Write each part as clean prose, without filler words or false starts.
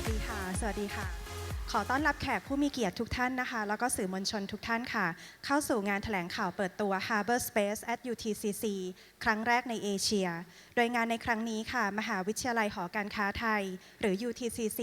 วัสดีค่ะสวัสดีค่ะขอต้อนรับแขกผู้มีเกียรติทุกท่านนะคะแล้วก็สื่อมวลชนทุกท่านค่ะเข้าสู่งานแถลงข่าวเปิดตัว Harbour.Space at UTCC ครั้งแรกในเอเชียโดยงานในครั้งนี้ค่ะมหาวิทยาลัยหอการค้าไทยหรือ UTCC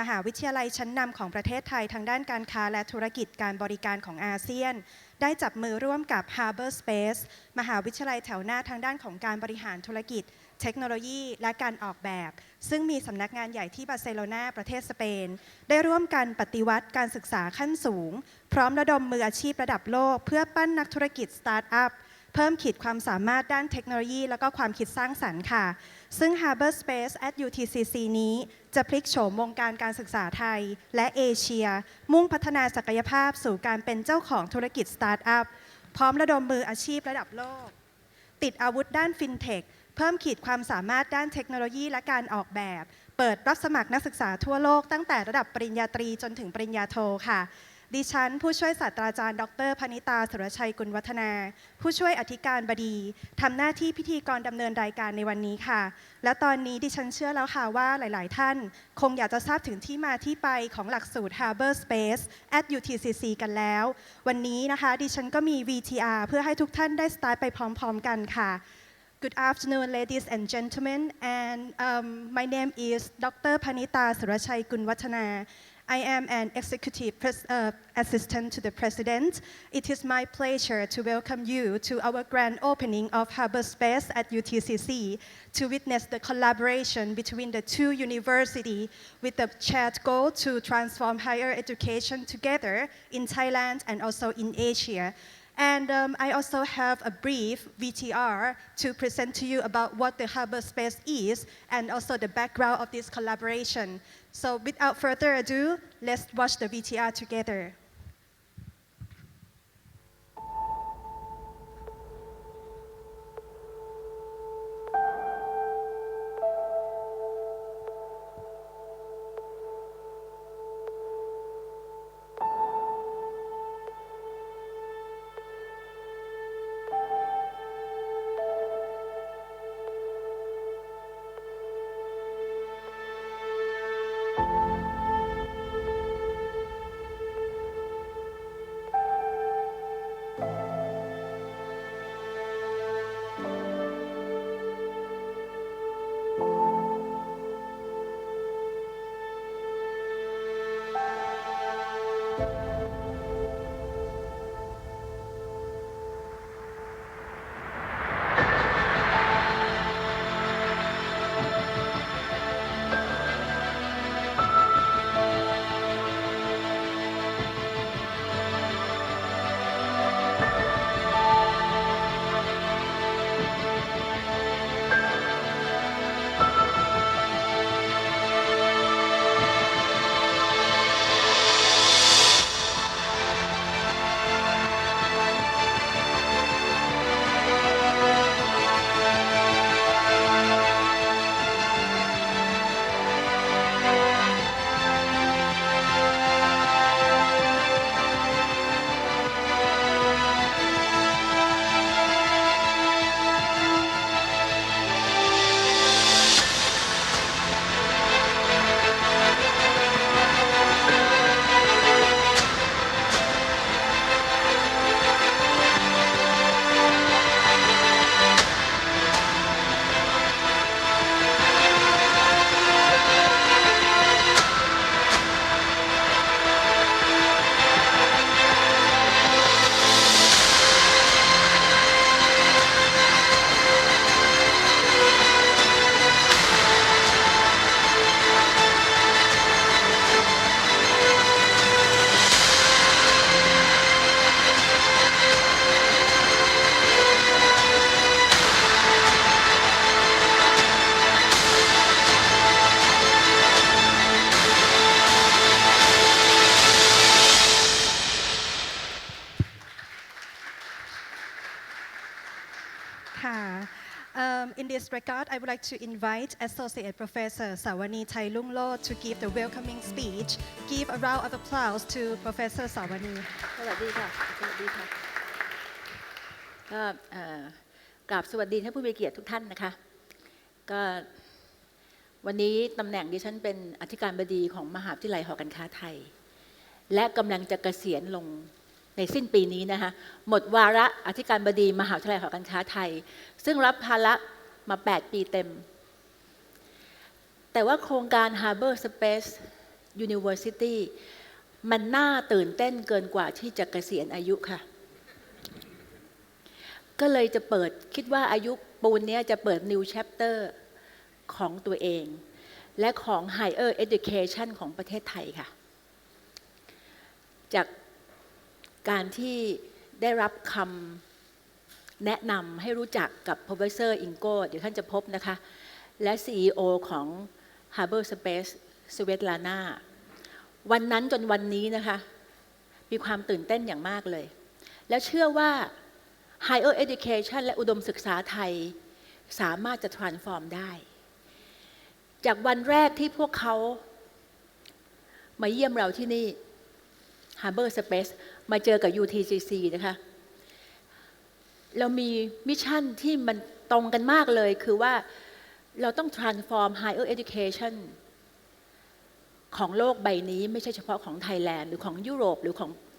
มหาวิทยาลัยชั้นนำของประเทศไทยทางด้านการค้าและธุรกิจการบริการของอาเซียนได้จับมือร่วมกับ Harbour.Space มหาวิทยาลัยแถวหน้าทางด้านของการบริหารธุรกิจเทคโนโลยีและการออกแบบซึ่งมีสำนักงานใหญ่ที่บาร์เซโลนาประเทศสเปนได้ร่วมกันปฏิวัติการศึกษาขั้นสูงพร้อมระดมมืออาชีพระดับโลกเพื่อปั้นนักธุรกิจสตาร์ทอัพเพิ่มขีดความสามารถด้านเทคโนโลยีและก็ความคิดสร้างสรรค์ค่ะซึ่ง Harbour.Space at UTCC นี้จะพลิกโฉมวงการการศึกษาไทยและเอเชียมุ่งพัฒนาศักยภาพสู่การเป็นเจ้าของธุรกิจสตาร์ทอัพพร้อมระดมมืออาชีพระดับโลกติดอาวุธด้านฟินเทคเพิ่มขีดความสามารถด้านเทคโนโลยีและการออกแบบเปิดรับสมัครนักศึกษาทั่วโลกตั้งแต่ระดับปริญญาตรีจนถึงปริญญาโทค่ะดิฉันผู้ช่วยศาสตราจารย์ดร.พนิตาสุรชัยกุลวัฒนาผู้ช่วยอธิการบดีทำหน้าที่พิธีกรดำเนินรายการในวันนี้ค่ะและตอนนี้ดิฉันเชื่อแล้วค่ะว่าหลายๆท่านคงอยากจะทราบถึงที่มาที่ไปของหลักสูตร Harbour.Space at UTCC กันแล้ววันนี้นะคะดิฉันก็มี VTR เพื่อให้ทุกท่านได้สตาร์ทไปพร้อมๆกันค่ะGood afternoon, ladies and gentlemen, and my name is Dr. Panita Surachai Gunwatana. I am an executive assistant to the President. It is my pleasure to welcome you to our grand opening of Harbour.Space at UTCC to witness the collaboration between the two universities with the shared goal to transform higher education together in Thailand and also in Asia.And I also have a brief VTR to present to you about what the Harbour.Space is and also the background of this collaboration. So without further ado, let's watch the VTR together. In this regard, I would like to invite Associate Professor Sawani Thailunglo to give the welcoming speech. Give a round of applause to Professor Sawani. สวัสดีค่ะสวัสดีค่ะก็กราบสวัสดีท่านผู้มีเกียรติทุกท่านนะคะก็ วันนี้ตำแหน่งดิฉันเป็นอธิการบดีของมหาวิทยาลัยหอการค้าไทยและกำลังจะเกษียณลงในสิ้นปีนี้นะคะหมดวาระอธิการบดีมหาวิทยาลัยหอการค้าไทยซึ่งรับภาระมา8 ปีเต็มแต่ว่าโครงการ Harbour.Space University มันน่าตื่นเต้นเกินกว่าที่จะเกษียณอายุค่ะก็เลยจะเปิดคิดว่าอายุปูนนี้จะเปิด New Chapter ของตัวเองและของ Higher Education ของประเทศไทยค่ะจากการที่ได้รับคำแนะนำให้รู้จักกับ Professor Ingo เดี๋ยวท่านจะพบนะคะและ CEO ของ Harbour.Space สเวตลานาวันนั้นจนวันนี้นะคะมีความตื่นเต้นอย่างมากเลยแล้วเชื่อว่า Higher Education และอุดมศึกษาไทยสามารถจะ transform ได้จากวันแรกที่พวกเขามาเยี่ยมเราที่นี่ Harbour.Space มาเจอกับ UTCC นะคะเรามีมิชชั่นที่มันตรงกันมากเลยคือว่าเราต้อง transform higher education ของโลกใบนี้ไม่ใช่เฉพาะของไทยแลนด์หรือของยุโรปหรือ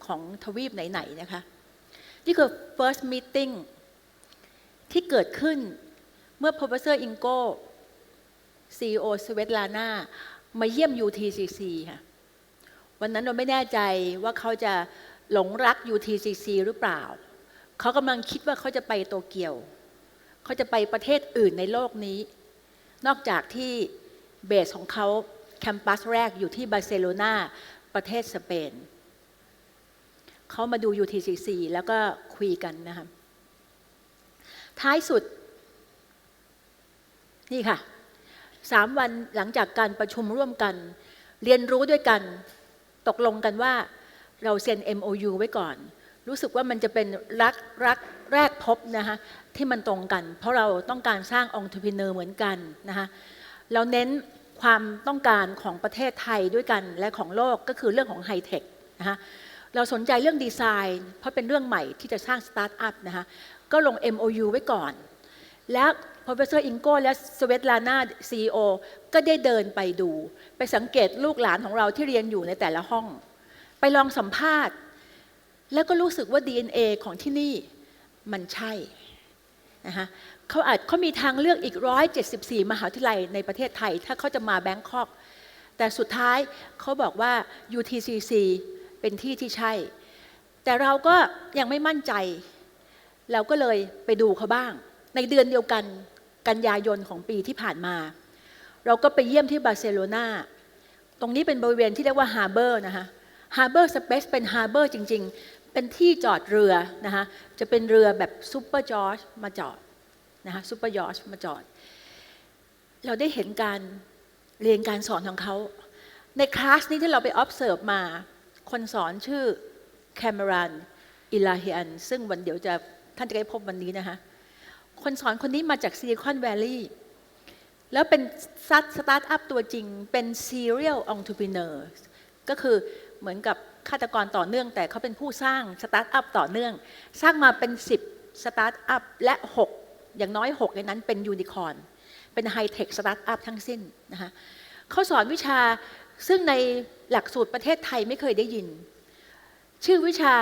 ของทวีปไหนๆนะคะนี่คือ first meeting ที่เกิดขึ้นเมื่อ Professor Ingo CEO สเวตลานามาเยี่ยม UTCC ค่ะวันนั้นเราไม่แน่ใจว่าเขาจะหลงรัก UTCC หรือเปล่าเขากำลังคิดว่าเขาจะไปโตเกียวเขาจะไปประเทศอื่นในโลกนี้นอกจากที่เบสของเขาแคมปัสแรกอยู่ที่บาร์เซโลนาประเทศสเปนเขามาดู UTCC แล้วก็คุยกันนะคะท้ายสุดนี่ค่ะ3 วันหลังจากการประชุมร่วมกันเรียนรู้ด้วยกันตกลงกันว่าเราเซ็น MOU ไว้ก่อนรู้สึกว่ามันจะเป็นรักแรกพบนะคะที่มันตรงกันเพราะเราต้องการสร้าง entrepreneur เหมือนกันนะคะเราเน้นความต้องการของประเทศไทยด้วยกันและของโลกก็คือเรื่องของไฮเทคนะคะเราสนใจเรื่องดีไซน์เพราะเป็นเรื่องใหม่ที่จะสร้างสตาร์ทอัพนะคะก็ลง MOU ไว้ก่อนแล้ว Professor Ingo และสเวตลานา CEO ก็ได้เดินไปดูไปสังเกตลูกหลานของเราที่เรียนอยู่ในแต่ละห้องไปลองสัมภาษณ์แล้วก็รู้สึกว่า DNA ของที่นี่มันใช่นะคะเขามีทางเลือกอีก174 มหาวิทยาลัยในประเทศไทยถ้าเขาจะมาแบงคอกแต่สุดท้ายเขาบอกว่า UTCC เป็นที่ที่ใช่แต่เราก็ยังไม่มั่นใจเราก็เลยไปดูเขาบ้างในเดือนเดียวกันกันยายนของปีที่ผ่านมาเราก็ไปเยี่ยมที่บาร์เซโลนาตรงนี้เป็นบริเวณที่เรียกว่าฮาร์เบอร์นะคะ Harbour.Space เป็นฮาร์เบอร์จริงๆเป็นที่จอดเรือนะคะจะเป็นเรือแบบซูเปอร์จอร์จมาจอดนะคะซูเปอร์ยอร์จมาจอดเราได้เห็นการเรียนการสอนของเขาในคลาสนี้ที่เราไป observe มาคนสอนชื่อแคมรานอิลาฮิอันซึ่งวันเดี๋ยวจะท่านจะได้พบวันนี้นะคะคนสอนคนนี้มาจากซิลิคอนแวลลีย์แล้วเป็นสตาร์ทอัพตัวจริงเป็น serial entrepreneur ก็คือเหมือนกับฆาตกรต่อเนื่องแต่เขาเป็นผู้สร้างสตาร์ทอัพต่อเนื่องสร้างมาเป็น10สตาร์ทอัพและ6อย่างน้อย6ในนั้นเป็นยูนิคอร์นเป็นไฮเทคสตาร์ทอัพทั้งสิ้นนะคะเขาสอนวิชาซึ่งในหลักสูตรประเทศไทยไม่เคยได้ยินชื่อวิชา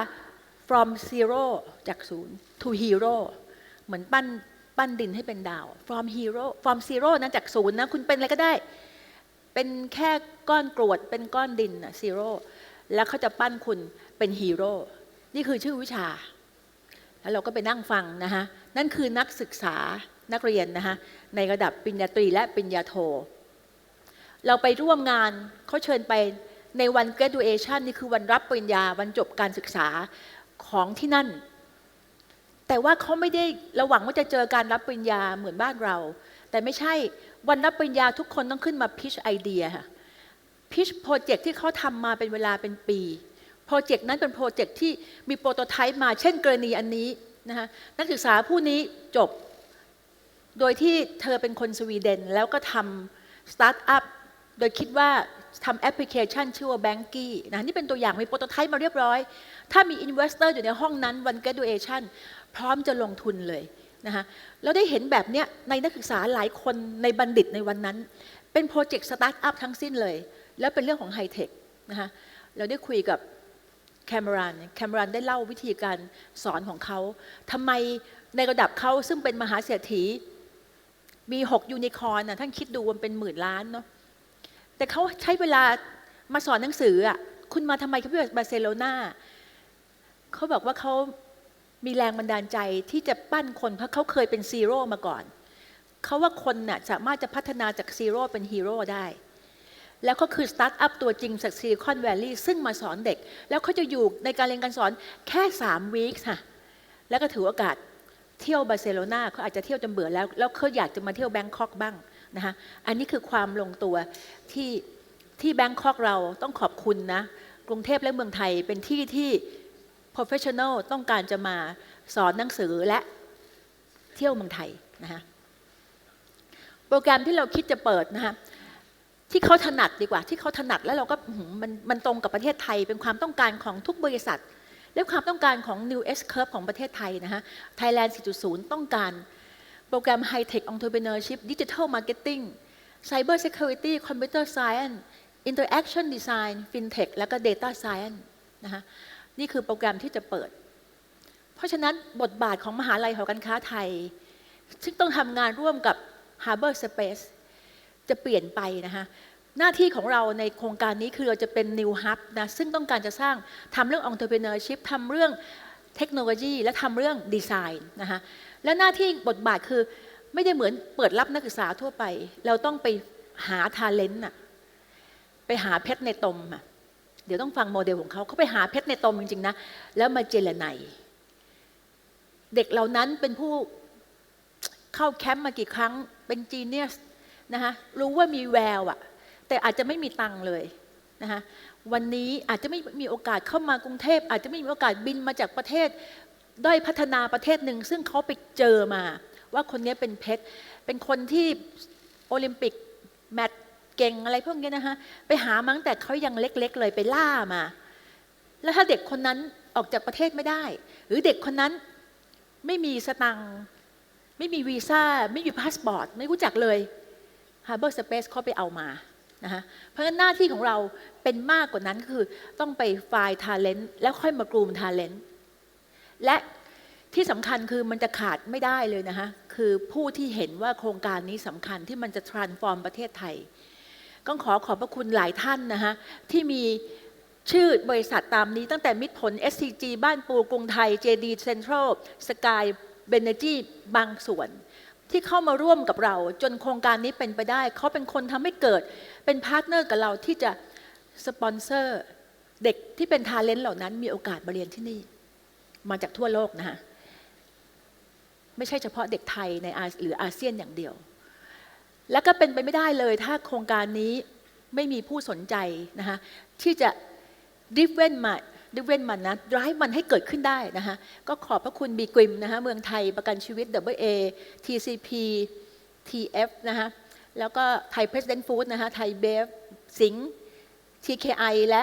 from zero จากศูนย์ to hero เหมือนปั้นดินให้เป็นดาว from zero นั้นจากศูนย์นะคุณเป็นอะไรก็ได้เป็นแค่ก้อนกรวดเป็นก้อนดินนะ zero แล้วเขาจะปั้นคุณเป็นฮีโร่นี่คือชื่อวิชาแล้วเราก็ไปนั่งฟังนะคะนั่นคือนักศึกษานักเรียนนะคะในระดับปริญญาตรีและปริญญาโทเราไปร่วมงานเขาเชิญไปในวัน graduation นี่คือวันรับปริญญาวันจบการศึกษาของที่นั่นแต่ว่าเขาไม่ได้ระหวังว่าจะเจอการรับปริญญาเหมือนบ้านเราแต่ไม่ใช่วันรับปริญญาทุกคนต้องขึ้นมาพิชไอเดียค่ะพิชโปรเจกต์ที่เขาทำมาเป็นเวลาเป็นปีโปรเจกต์นั้นเป็นโปรเจกต์ที่มีโปรโตไทป์มาเช่นกรณีอันนี้นะคะนักศึกษาผู้นี้จบโดยที่เธอเป็นคนสวีเดนแล้วก็ทำสตาร์ทอัพโดยคิดว่าทำแอปพลิเคชันชื่อว่า Banky นะนี่เป็นตัวอย่างมีโปรโตไทป์มาเรียบร้อยถ้ามีอินเวสเตอร์อยู่ในห้องนั้นวัน graduation พร้อมจะลงทุนเลยนะคะเราได้เห็นแบบนี้ในนักศึกษาหลายคนในบัณฑิตในวันนั้นเ เป็นโปรเจกต์สตาร์ทอัพทั้งสิ้นเลยแล้วเป็นเรื่องของไฮเทคนะคะเราได้คุยกับแคมรอนได้เล่าวิธีการสอนของเขาทำไมในระดับเขาซึ่งเป็นมหาเศรษฐีมี6ยูนิคอร์นท่านคิดดูมันเป็นหมื่นล้านเนาะแต่เขาใช้เวลามาสอนหนังสืออ่ะคุณมาทำไมเขาไปบาร์เซโลนาเขาบอกว่าเขามีแรงบันดาลใจที่จะปั้นคนเพราะเขาเคยเป็นซีโร่มาก่อนเขาว่าคนน่ะสามารถจะพัฒนาจากซีโร่เป็นฮีโร่ได้แล้วก็คือสตาร์ทอัพตัวจริงจากซิลิคอนแวลลีย์ซึ่งมาสอนเด็กแล้วเขาจะอยู่ในการเรียนการสอนแค่3 วีคค่ะแล้วก็ถือโอกาสเที่ยวบาร์เซโลนาเขาอาจจะเที่ยวจนเบื่อแล้วเขาอยากจะมาเที่ยวแบงคอกบ้างนะคะอันนี้คือความลงตัวที่แบงคอกเราต้องขอบคุณนะกรุงเทพและเมืองไทยเป็นที่ที่ professional ต้องการจะมาสอนหนังสือและเที่ยวเมืองไทยนะคะโปรแกรมที่เราคิดจะเปิดนะคะที่เขาถนัดดีกว่าที่เขาถนัดแล้วเราก็มันตรงกับประเทศไทยเป็นความต้องการของทุกบริษัทและความต้องการของ New S Curve ของประเทศไทยนะคะ Thailand 4.0 ต้องการโปรแกรม High Tech Entrepreneurship Digital Marketing Cyber Security Computer Science Interaction Design FinTech แล้วก็ Data Science นะคะนี่คือโปรแกรมที่จะเปิดเพราะฉะนั้นบทบาทของมหาลัยหอการค้าไทยซึ่งต้องทำงานร่วมกับ Harbour.Space จะเปลี่ยนไปนะคะหน้าที่ของเราในโครงการนี้คือเราจะเป็น New Hub นะซึ่งต้องการจะทำเรื่อง Entrepreneurship ทำเรื่องเทคโนโลยีและทำเรื่องดีไซน์นะคะและหน้าที่บทบาทคือไม่ได้เหมือนเปิดรับนักศึกษาทั่วไปเราต้องไปหา talent น่ะไปหาเพชรในตมอ่ะเดี๋ยวต้องฟังโมเดลของเขาไปหาเพชรในตมจริงๆนะแล้วมาเจรไนเด็กเหล่านั้นเป็นผู้เข้าแคมป์มากี่ครั้งเป็นจีเนียสนะคะรู้ว่ามีแววอะแต่อาจจะไม่มีตังค์เลยนะคะวันนี้อาจจะไม่มีโอกาสเข้ามากรุงเทพอาจจะไม่มีโอกาสบินมาจากประเทศด้อยพัฒนาประเทศหนึ่งซึ่งเขาไปเจอมาว่าคนนี้เป็นเพชรเป็นคนที่โอลิมปิกแมตช์เก่งอะไรพวกนี้นะคะไปหามาตั้งแต่เขายังเล็กๆเลยไปล่ามาแล้วถ้าเด็กคนนั้นออกจากประเทศไม่ได้หรือเด็กคนนั้นไม่มีสตังค์ไม่มีวีซ่าไม่มีพาสปอร์ตไม่รู้จักเลย Harbour.Space เขาไปเอามานะคะเพราะฉะนั้นหน้าที่ของเราเป็นมากกว่านั้นคือต้องไปไฟล์ talent แล้วค่อยมากรูม talent และที่สำคัญคือมันจะขาดไม่ได้เลยนะคะคือผู้ที่เห็นว่าโครงการนี้สำคัญที่มันจะ transform ประเทศไทยก็ขอบพระคุณหลายท่านนะคะที่มีชื่อบริษัทตามนี้ตั้งแต่มิตรผล SCG บ้านปูกรุงไทย JD Central Sky Benergy บางส่วนที่เข้ามาร่วมกับเราจนโครงการนี้เป็นไปได้เขาเป็นคนทำให้เกิดเป็นพาร์ทเนอร์กับเราที่จะสปอนเซอร์เด็กที่เป็นทาเลนต์เหล่านั้นมีโอกาสมาเรียนที่นี่มาจากทั่วโลกนะคะไม่ใช่เฉพาะเด็กไทยในหรืออาเซียนอย่างเดียวและก็เป็นไปไม่ได้เลยถ้าโครงการนี้ไม่มีผู้สนใจนะคะที่จะดิฟเว้นมันนะdrive มันให้เกิดขึ้นได้นะคะก็ขอบพระคุณบีกริมนะคะเมืองไทยประกันชีวิต AA TCP TF นะคะแล้วก็ไทย President Food นะคะไทยเบฟสิงห์ TKI และ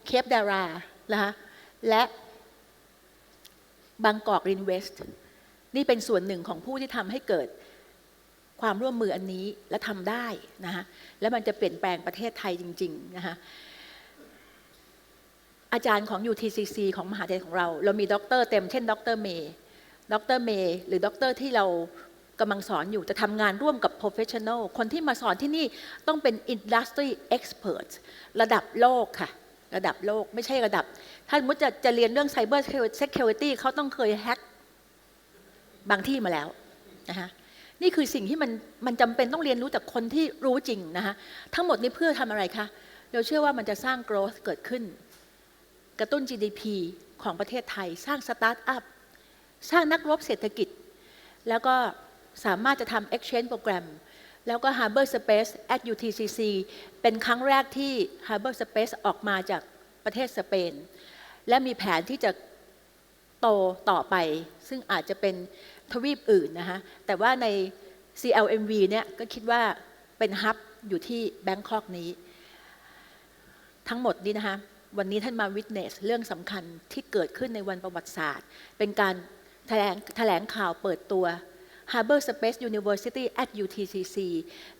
เคปดารานะคะและบางกอกรินเวสต์นี่เป็นส่วนหนึ่งของผู้ที่ทำให้เกิดความร่วมมืออันนี้และทำได้นะคะแล้วมันจะเปลี่ยนแปลงประเทศไทยจริงๆนะคะอาจารย์ของ UTCC ของมหาวิทยาลัยของเรามีด็อกเตอร์เต็มเช่นด็อกเตอร์เมย์หรือด็อกเตอร์ที่เรากำลังสอนอยู่จะทำงานร่วมกับ professional คนที่มาสอนที่นี่ต้องเป็น industry expert ระดับโลกค่ะระดับโลกไม่ใช่ระดับถ้าสมมติจะเรียนเรื่อง cyber security เขาต้องเคยแฮกบางที่มาแล้วนะคะนี่คือสิ่งที่มันจำเป็นต้องเรียนรู้จากคนที่รู้จริงนะคะทั้งหมดนี้เพื่อทำอะไรคะเราเชื่อว่ามันจะสร้าง growth เกิดขึ้นกระตุ้น GDP ของประเทศไทยสร้างสตาร์ทอัพสร้างนักรบเศรษฐกิจแล้วก็สามารถจะทำ exchange โปรแกรมแล้วก็ Harbour.Space at UTCC เป็นครั้งแรกที่ Harbour.Space ออกมาจากประเทศสเปนและมีแผนที่จะโตต่อไปซึ่งอาจจะเป็นทวีปอื่นนะคะแต่ว่าใน CLMV เนี่ยก็คิดว่าเป็นฮับอยู่ที่แบงคอกนี้ทั้งหมดนี้นะคะวันนี้ท่านมาวิทเนสเรื่องสำคัญที่เกิดขึ้นในวันประวัติศาสตร์เป็นการแถลงข่าวเปิดตัว Harbour.Space University at UTCC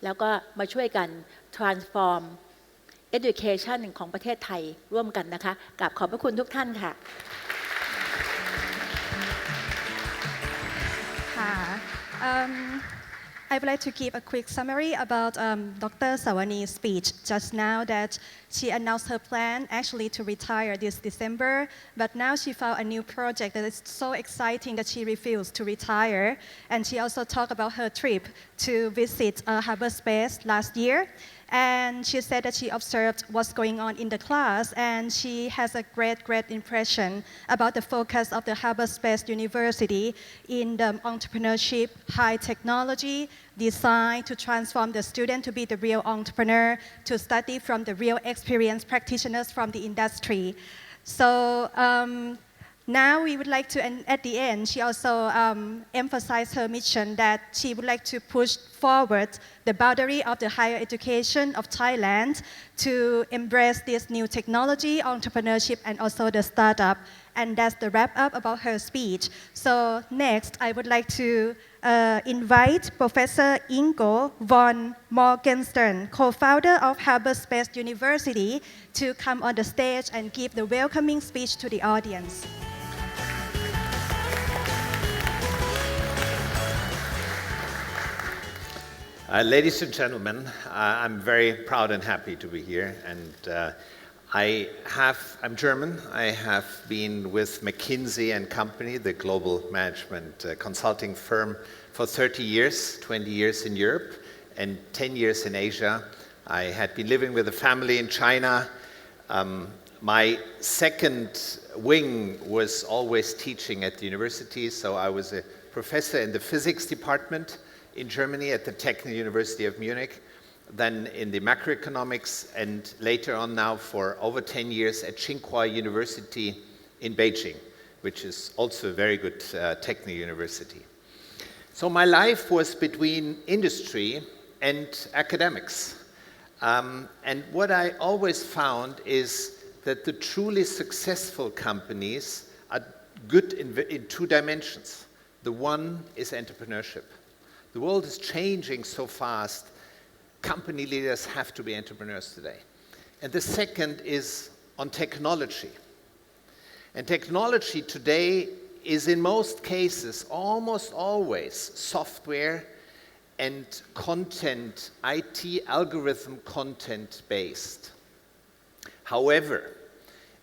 แล้วก็มาช่วยกัน transform education ของประเทศไทยร่วมกันนะคะกราบขอบพระคุณทุกท่านค่ะI would like to give a quick summary about Dr. Sawani's speech just now that she announced her plan actually to retire this December, but now she found a new project that is so exciting that she refused to retire. And she also talked about her trip to visit Harbour.Space last year. And she said that she observed what's going on in the class, and she has a great impression about the focus of the Harbour.Space University in the entrepreneurship, high technology, design to transform the student to be the real entrepreneur, to study from the real experienced practitioners from the industry. So now we would like to, and at the end, she also emphasized her mission that she would like to push forward the boundary of the higher education of Thailand to embrace this new technology, entrepreneurship, and also the startup. And that's the wrap up about her speech. So next, I would like to invite Professor Ingo von Morgenstern, co-founder of Harbour.Space University, to come on the stage and give the welcoming speech to the audience. Ladies and gentlemen, I'm very proud and happy to be here. And I'm German. I have been with McKinsey & Company, the global management consulting firm, for 30 years, 20 years in Europe and 10 years in Asia. I had been living with a family in China. My second wing was always teaching at the university, so I was a professor in the physics department in Germany at the Technical University of Munich, then in the macroeconomics, and later on now for over 10 years at Tsinghua University in Beijing, which is also a very good technical university. So my life was between industry and academics. And what I always found is that the truly successful companies are good in two dimensions. The one is entrepreneurship. The world is changing so fast, company leaders have to be entrepreneurs today. And the second is on technology. And technology today is in most cases, almost always, software and content, IT algorithm content based. However,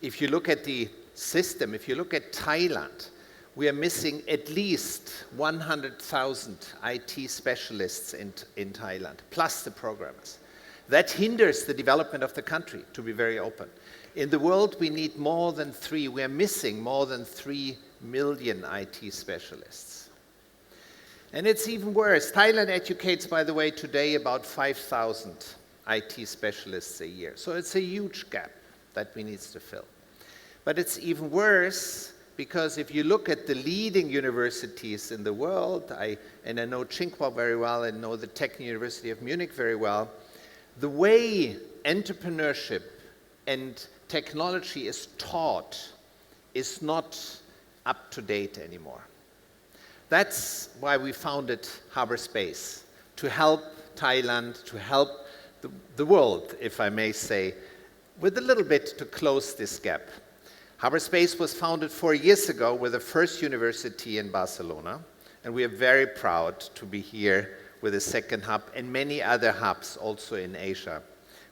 if you look at the system, if you look at Thailand, we are missing at least 100,000 IT specialists in Thailand, plus the programmers. That hinders the development of the country, to be very open. In the world, we need we are missing more than 3 million IT specialists. And it's even worse. Thailand educates, by the way, today about 5,000 IT specialists a year. So it's a huge gap that we need to fill. But it's even worse because if you look at the leading universities in the world, and I know Tsinghua very well, I know the Technical University of Munich very well, the way entrepreneurship and technology is taught is not up to date anymore. That's why we founded Harbour.Space, to help Thailand, to help the world, if I may say, with a little bit to close this gap. Harbour.Space was founded 4 years ago with the first university in Barcelona, and we are very proud to be here with a second hub, and many other hubs also in Asia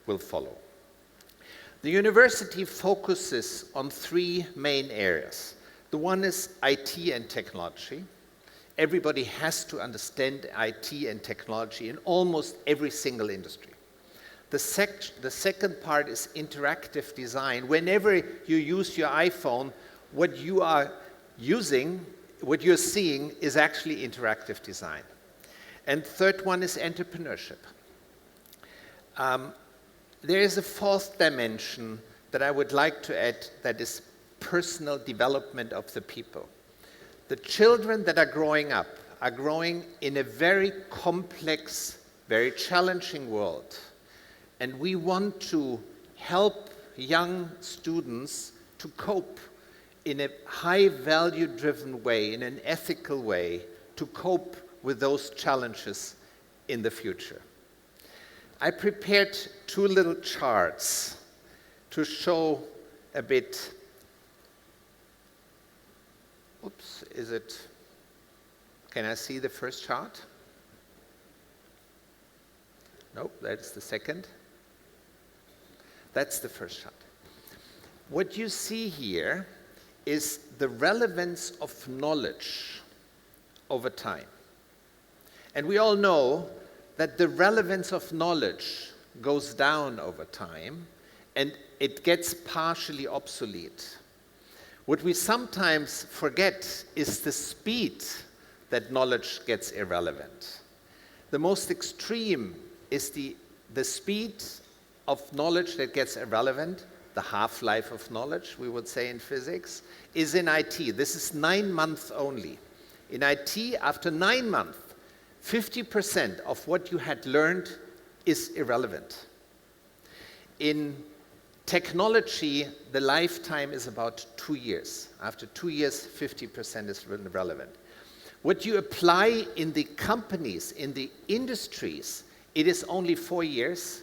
will follow. The university focuses on 3 main areas. The one is IT and technology. Everybody has to understand IT and technology in almost every single industry. The second part is interactive design. Whenever you use your iPhone, what you are using, what you're seeing is actually interactive design. And third one is entrepreneurship. There is a fourth dimension that I would like to add, that is personal development of the people. The children that are growing up are growing in a very complex, very challenging world. And we want to help young students to cope in a high value driven way, in an ethical way, to cope with those challenges in the future. I prepared two little charts to show a bit. Oops, can I see the first chart? Nope, that's the second. That's the first chart. What you see here is the relevance of knowledge over time. And we all know that the relevance of knowledge goes down over time and it gets partially obsolete. What we sometimes forget is the speed that knowledge gets irrelevant. The most extreme is the speed of knowledge that gets irrelevant, the half-life of knowledge, we would say in physics, is in IT. This is 9 months only. In IT, after 9 months, 50% of what you had learned is irrelevant. In technology, the lifetime is about 2 years. After 2 years, 50% is irrelevant. What you apply in the companies, in the industries, it is only 4 years.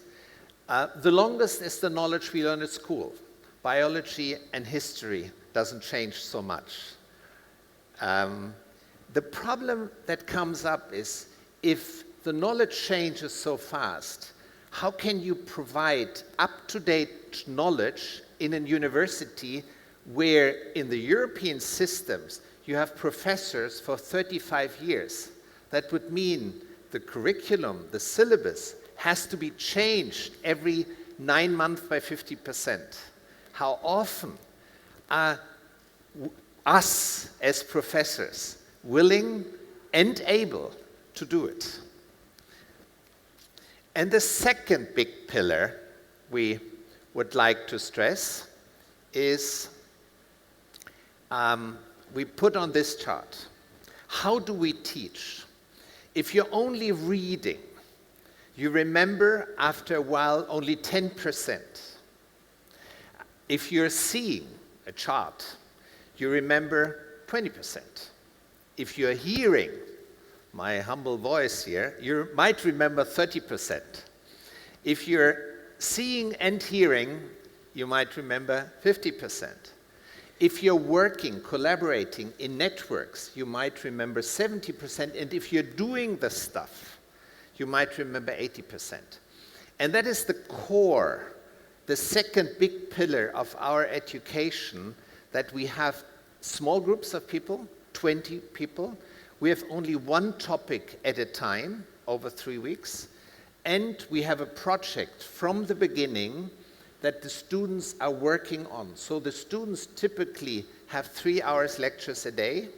The longest is the knowledge we learn at school. Biology and history doesn't change so much. The problem that comes up is if the knowledge changes so fast, how can you provide up-to-date knowledge in a university where in the European systems you have professors for 35 years? That would mean the curriculum, the syllabus, has to be changed every 9 months by 50%. How often are us as professors willing and able to do it? And the second big pillar we would like to stress is we put on this chart. How do we teach? If you're only reading, you remember after a while only 10%. If you're seeing a chart, you remember 20%. If you're hearing my humble voice here, you might remember 30%. If you're seeing and hearing, you might remember 50%. If you're working, collaborating in networks, you might remember 70%. And if you're doing the stuff, you might remember 80%. And that is the core, the second big pillar of our education, that we have small groups of people, 20 people. We have only one topic at a time over 3 weeks. And we have a project from the beginning that the students are working on. So the students typically have 3 hours lectures a day,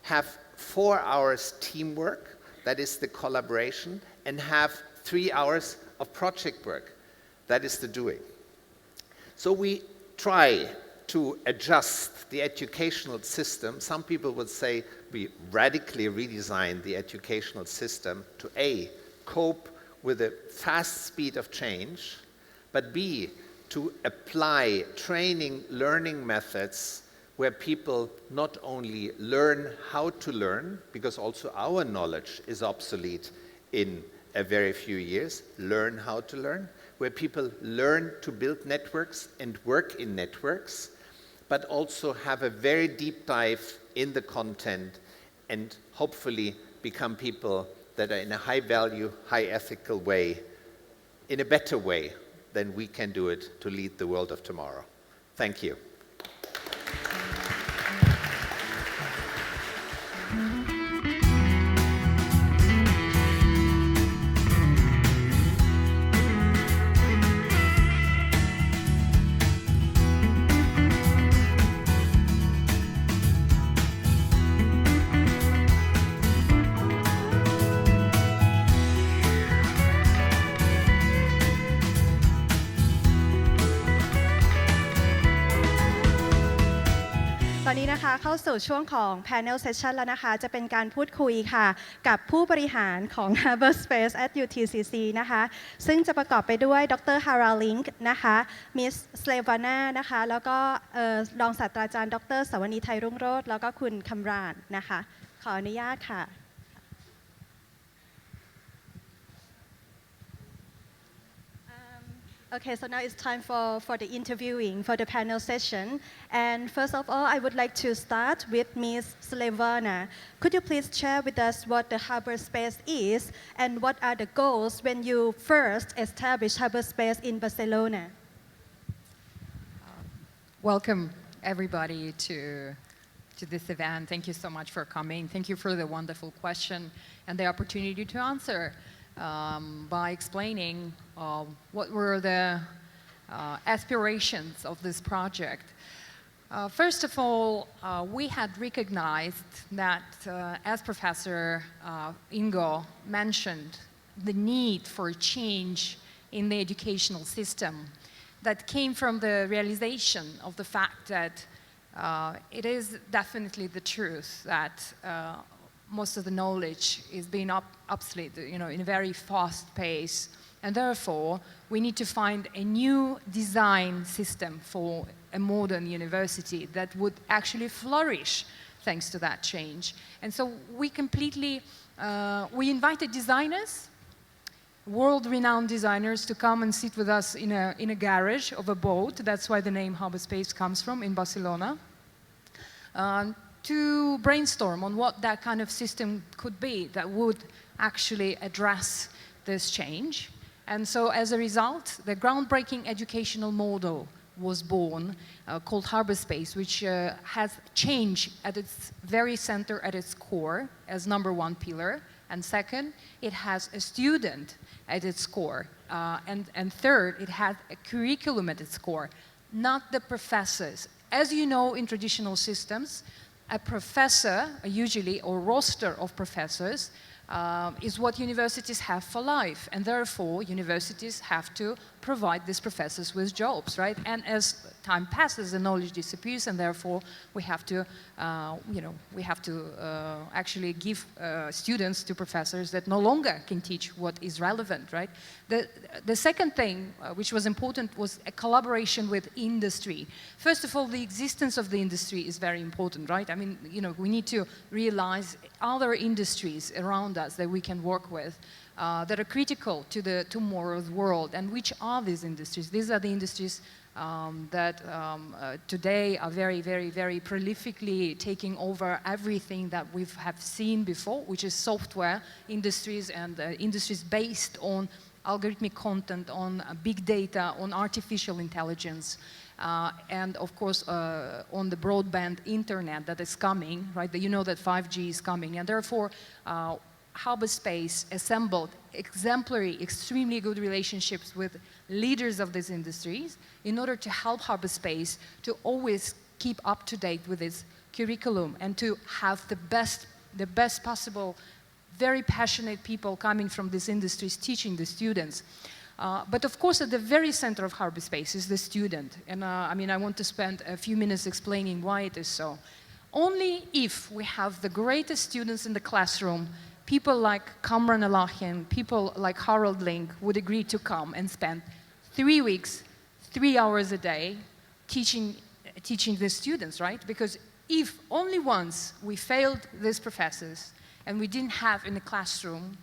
have 4 hours teamwork, that is the collaboration, and have 3 hours of project work, that is the doing. So we try to adjust the educational system. Some people would say we radically redesigned the educational system to A, cope with the fast speed of change, but B, to apply training, learning methods where people not only learn how to learn, because also our knowledge is obsolete in a very few years, learn how to learn, where people learn to build networks and work in networks, but also have a very deep dive in the content and hopefully become people that are in a high value, high ethical way, in a better way than we can do it to lead the world of tomorrow. Thank you.ตอนนี้นะคะเข้าสู่ช่วงของ panel session แล้วนะคะจะเป็นการพูดคุยค่ะกับผู้บริหารของ Harbour.Space at UTCC นะคะซึ่งจะประกอบไปด้วยดร. Haralind นะคะมิส Slevana นะคะแล้วก็รองศาสตราจารย์ดร. สวนีไทยรุ่งโรจน์แล้วก็คุณคำรานนะคะขออนุญาตค่ะ Okay, so now it's time for the interviewing, for the panel session. And first of all, I would like to start with Ms. Slevana. Could you please share with us what the Harbour.Space is and what are the goals when you first established Harbour.Space in Barcelona? Welcome everybody to this event. Thank you so much for coming. Thank you for the wonderful question and the opportunity to answer by explaining what were the aspirations of this project. First of all, we had recognized that, as Professor Ingo mentioned, the need for change in the educational system that came from the realization of the fact that it is definitely the truth that most of the knowledge is being obsolete, in a very fast pace, and therefore we need to find a new design system for a modern university that would actually flourish thanks to that change. And so we invited designers, world-renowned designers, to come and sit with us in a garage of a boat. That's why the name Harbour.Space comes from, in Barcelona. To brainstorm on what that kind of system could be that would actually address this change. And so as a result, the groundbreaking educational model was born called Harbour.Space, which has change at its very center, at its core, as number one pillar. And second, it has a student at its core. And third, it has a curriculum at its core, not the professors. As you know, in traditional systems, a professor, usually, or roster of professors, is what universities have for life, and therefore universities have to provide these professors with jobs, right? And as time passes, the knowledge disappears, and therefore we have to, actually give students to professors that no longer can teach what is relevant, right? The second thing, which was important, was a collaboration with industry. First of all, the existence of the industry is very important, right? I mean, we need to realize other industries around us that we can work with that are critical to the tomorrow's world. And which are these industries? These are the industries that today are very, very, very prolifically taking over everything that we have seen before, which is software industries and industries based on algorithmic content, on big data, on artificial intelligence, and of course on the broadband internet that is coming, right? You know that 5G is coming, and therefore Harbour.Space assembled exemplary, extremely good relationships with leaders of these industries in order to help Harbour.Space to always keep up to date with its curriculum and to have the best possible, very passionate people coming from these industries teaching the students. But of course, at the very center of Harbour.Space is the student. And I want to spend a few minutes explaining why it is so. Only if we have the greatest students in the classroom, people like Kamran Alahian, people like Harold Link would agree to come and spend 3 weeks, 3 hours a day teaching the students, right? Because if only once we failed these professors and we didn't have in the classroom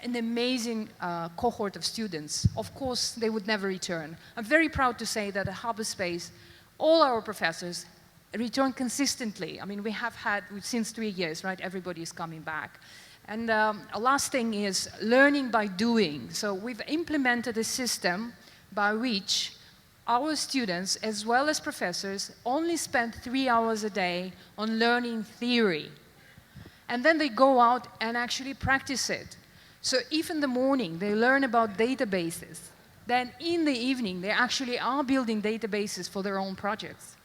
an amazing cohort of students, of course they would never return. I'm very proud to say that at Harbour.Space, all our professors return consistently. I mean, we have had, since 3 years, right, everybody is coming back. And a last thing is learning by doing. So we've implemented a system by which our students, as well as professors, only spend 3 hours a day on learning theory. And then they go out and actually practice it. So if in the morning they learn about databases, then in the evening they actually are building databases for their own projects.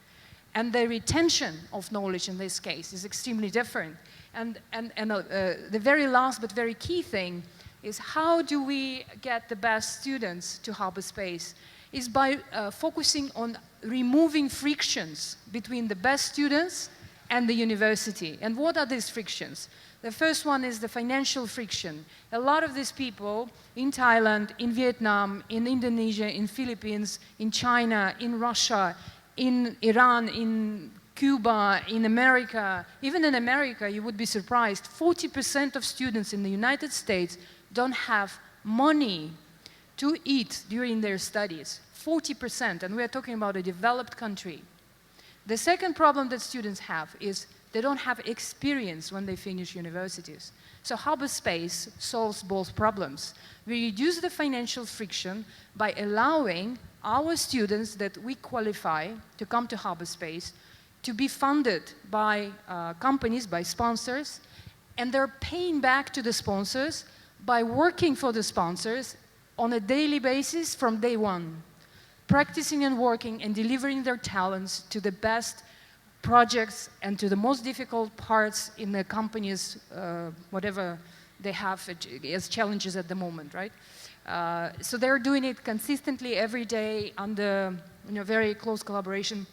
And the retention of knowledge in this case is extremely different. And the very last but very key thing is how do we get the best students to Harbour.Space is by focusing on removing frictions between the best students and the university. And what are these frictions? The first one is the financial friction. A lot of these people in Thailand, in Vietnam, in Indonesia, in Philippines, in China, in Russia, in Iran, in Cuba, in America, even in America, you would be surprised, 40% of students in the United States don't have money to eat during their studies, 40%, and we are talking about a developed country. The second problem that students have is they don't have experience when they finish universities. So Harbour.Space solves both problems. We reduce the financial friction by allowing our students that we qualify to come to Harbour.Space to be funded by companies, by sponsors, and they're paying back to the sponsors by working for the sponsors on a daily basis from day one, practicing and working and delivering their talents to the best projects and to the most difficult parts in the company's whatever they have as challenges at the moment, right? So they're doing it consistently every day under very close collaboration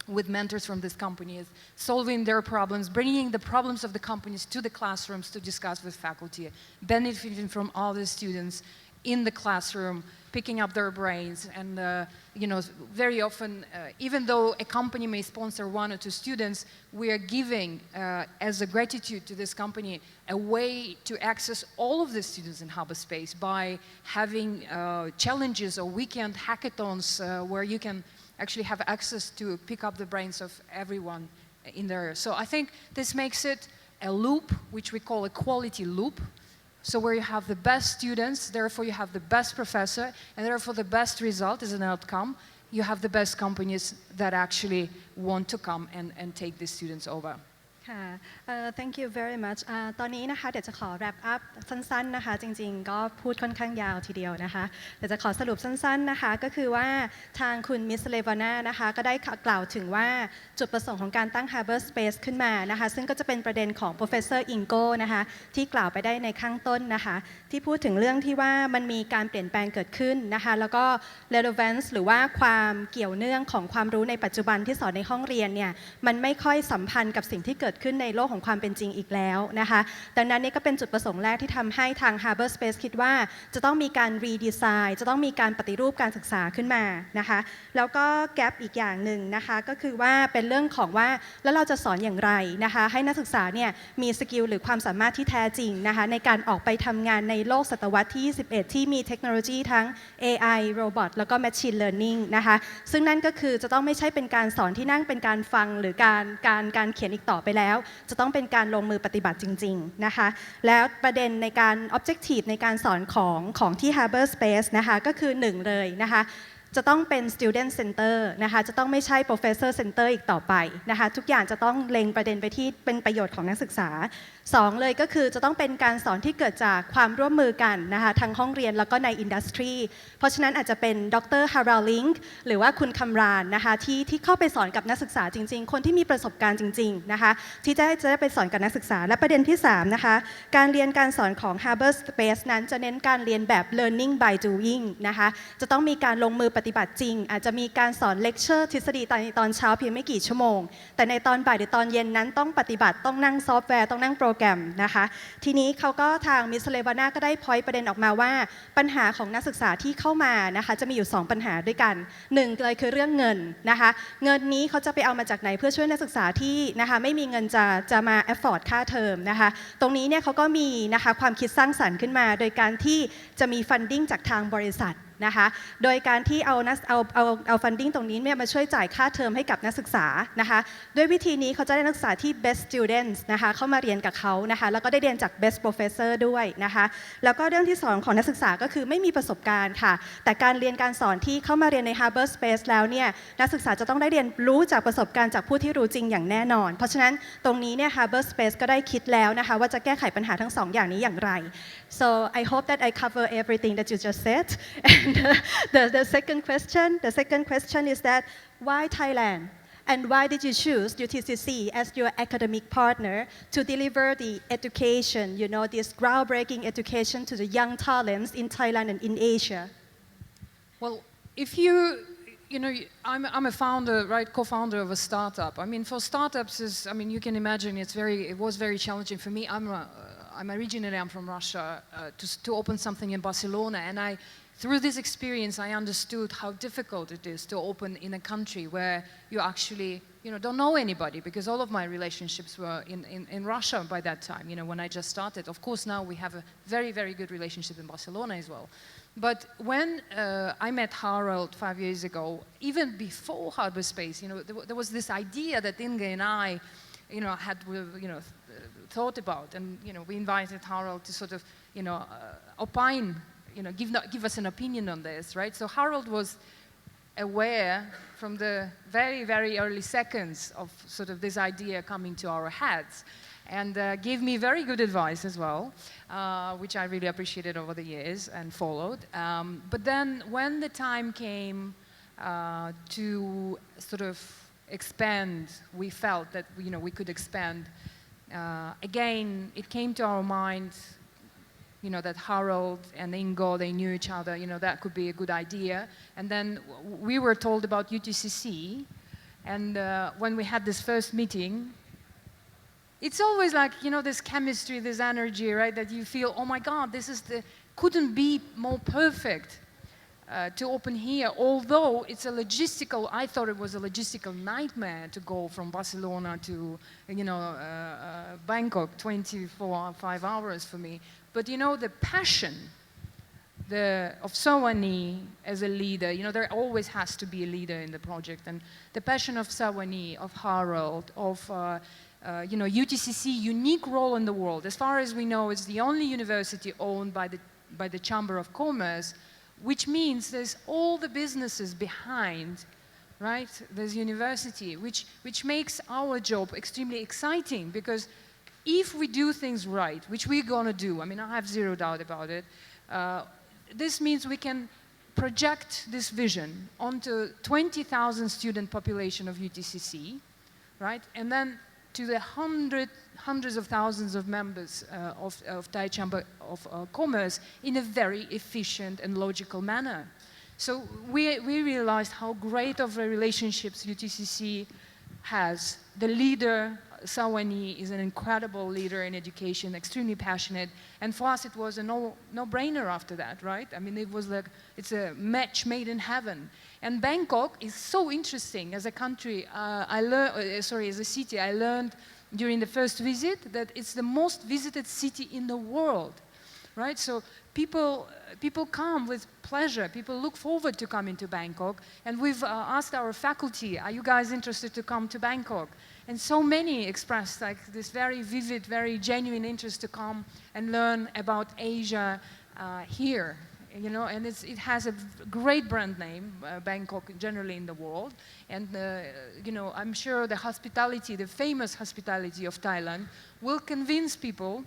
with mentors from these companies, solving their problems, bringing the problems of the companies to the classrooms to discuss with faculty, benefiting from all the students in the classroom, picking up their brains, and very often, even though a company may sponsor 1 or 2 students, we are giving, as a gratitude to this company, a way to access all of the students in Harbour.Space by having challenges or weekend hackathons where you can actually have access to pick up the brains of everyone in there. So I think this makes it a loop, which we call a quality loop. So where you have the best students, therefore you have the best professor, and therefore the best result is an outcome. You have the best companies that actually want to come and take these students over. ค่ะ thank you very much ตอนนี้นะคะเดี๋ยวจะขอ wrap up สั้นๆนะคะจริงๆก็พูดค่อนข้างยาวทีเดียวนะคะเดี๋ยวจะขอสรุปสั้นๆนะคะก็คือว่าทางคุณมิสเลวาน่านะคะก็ได้กล่าวถึงว่าจุดประสงค์ของการตั้ง Harbour.Space ขึ้นมานะคะซึ่งก็จะเป็นประเด็นของ Professor Ingo นะคะที่กล่าวไปได้ในข้างต้นนะคะที่พูดถึงเรื่องที่ว่ามันมีการเปลี่ยนแปลงเกิดขึ้นนะคะแล้วก็ relevance หรือว่าความเกี่ยวเนื่องของความรู้ในปัจจุบันที่สอนในห้องเรียนเนี่ยมันไม่ค่อยสัมพันธ์กับสิ่งที่เกิดขึ้นในโลกของความเป็นจริงอีกแล้วนะคะดังนั้นนี่ก็เป็นจุดประสงค์แรกที่ทำให้ทาง Harbour.Space คิดว่าจะต้องมีการรีดีไซน์จะต้องมีการปฏิรูปการศึกษาขึ้นมานะคะแล้วก็แกปอีกอย่างหนึ่งนะคะก็คือว่าเป็นเรื่องของว่าแล้วเราจะสอนอย่างไรนะคะให้นักศึกษาเนี่ยมีสกิลหรือความสามารถที่แท้จริงนะคะในการออกไปทำงานในโลกศตวรรษที่ 21 ที่มีเทคโนโลยีทั้ง AI โรบอทแล้วก็ Machine Learning นะคะซึ่งนั่นก็คือจะต้องไม่ใช่เป็นการสอนที่นั่งเป็นการฟังหรือการเขียนอีกต่อไปแล้วจะต้องเป็นการลงมือปฏิบัติจริงๆนะคะแล้วประเด็นในการ objective ในการสอนของที่ Harbour.Space นะคะก็คือ1เลยนะคะจะต้องเป็น student center นะคะจะต้องไม่ใช่ professor center อีกต่อไปนะคะทุกอย่างจะต้องเล็งประเด็นไปที่เป็นประโยชน์ของนักศึกษา2เลยก็คือจะต้องเป็นการสอนที่เกิดจากความร่วมมือกันนะคะทั้งห้องเรียนแล้วก็ในอินดัสทรีเพราะฉะนั้นอาจจะเป็นดร. ฮาราลิงค์หรือว่าคุณคำรานนะคะที่เข้าไปสอนกับนักศึกษาจริงๆคนที่มีประสบการณ์จริงๆนะคะที่จะได้ไปสอนกับนักศึกษาและประเด็นที่3นะคะการเรียนการสอนของ Harbour.Space นั้นจะเน้นการเรียนแบบ learning by doing นะคะจะต้องมีการลงมือปฏิบัติจริงอาจจะมีการสอนเลคเชอร์ทฤษฎีตอนเช้าเพียงไม่กี่ชั่วโมงแต่ในตอนบ่ายหรือตอนเย็นนั้นต้องปฏิบัติต้องนั่งซอฟต์แวร์ต้องนั่งโปรแกรมนะคะทีนี้เขาก็ทางมิสเลวาน่าก็ได้พอยต์ประเด็นออกมาว่าปัญหาของนักศึกษาที่เข้ามานะคะจะมีอยู่2ปัญหาด้วยกัน1เลยคือเรื่องเงินนะคะเงินนี้เขาจะไปเอามาจากไหนเพื่อช่วยนักศึกษาที่นะคะไม่มีเงินจะมา afford ค่าเทอมนะคะตรงนี้เนี่ยเขาก็มีนะคะความคิดสร้างสรรค์ขึ้นมาโดยการที่จะมี funding จากทางบริษัทนะคะโดยการที่เอา funding ตรงนี้เนี่ยมาช่วยจ่ายค่าเทอมให้กับนักศึกษานะคะด้วยวิธีนี้เขาจะได้นักศึกษาที่ best students นะคะเข้ามาเรียนกับเขานะคะแล้วก็ได้เรียนจาก best professor ด้วยนะคะแล้วก็เรื่องที่2ของนักศึกษาก็คือไม่มีประสบการณ์ค่ะแต่การเรียนการสอนที่เข้ามาเรียนใน Harbour.Space แล้วเนี่ยนักศึกษาจะต้องได้เรียนรู้จากประสบการณ์จากผู้ที่รู้จริงอย่างแน่นอนเพราะฉะนั้นตรงนี้เนี่ย Harbour.Space ก็ได้คิดแล้วนะคะว่าจะแก้ไขปัญหาทั้ง2อย่างนี้อย่างไร so I hope that I cover everything that you just said The second question is that why Thailand and why did you choose UTCC as your academic partner to deliver the education, this groundbreaking education to the young talents in Thailand and in Asia? Well, if I'm a founder, right, co-founder of a startup. I mean, for startups, you can imagine it was very challenging for me. I'm originally from Russia to open something in Barcelona, and through this experience, I understood how difficult it is to open in a country where you actually, don't know anybody because all of my relationships were in Russia by that time, when I just started. Of course, now we have a very, very good relationship in Barcelona as well. But when I met Harold 5 years ago, even before Harbour.Space, there was this idea that Inge and I, had, thought about, and we invited Harold to sort of, opine, give us an opinion on this, right? So Harold was aware from the very, very early seconds of sort of this idea coming to our heads, and gave me very good advice as well, which I really appreciated over the years and followed. But then when the time came to sort of expand, we felt that we could expand. Again, it came to our mind, that Harold and Ingo, they knew each other, that could be a good idea. And then we were told about UTCC, and when we had this first meeting, it's always like, this chemistry, this energy, right, that you feel, oh my God, couldn't be more perfect to open here, although it's I thought it was a logistical nightmare to go from Barcelona to, Bangkok, 5 hours for me. But the passion of Sawani as a leader, there always has to be a leader in the project, and the passion of Sawani, of Harold, of UTCC, unique role in the world. As far as we know, it's the only university owned by the Chamber of Commerce, which means there's all the businesses behind, right? There's university, which makes our job extremely exciting, because if we do things right, which we're going to do, I have zero doubt about it, this means we can project this vision onto 20,000 student population of UTCC, right? And then to the hundreds of thousands of members of Thai Chamber of Commerce in a very efficient and logical manner. So we realized how great of a relationships UTCC has. The leader, Sawani, is an incredible leader in education, extremely passionate, and for us it was a no-brainer after that, right? It was like, it's a match made in heaven. And Bangkok is so interesting as a country. As a city, I learned during the first visit that it's the most visited city in the world, right? So people come with pleasure. People look forward to coming to Bangkok. And we've asked our faculty, are you guys interested to come to Bangkok? And so many expressed like this very vivid, very genuine interest to come and learn about Asia here. And it has a great brand name, Bangkok, generally in the world. And, I'm sure the famous hospitality of Thailand will convince people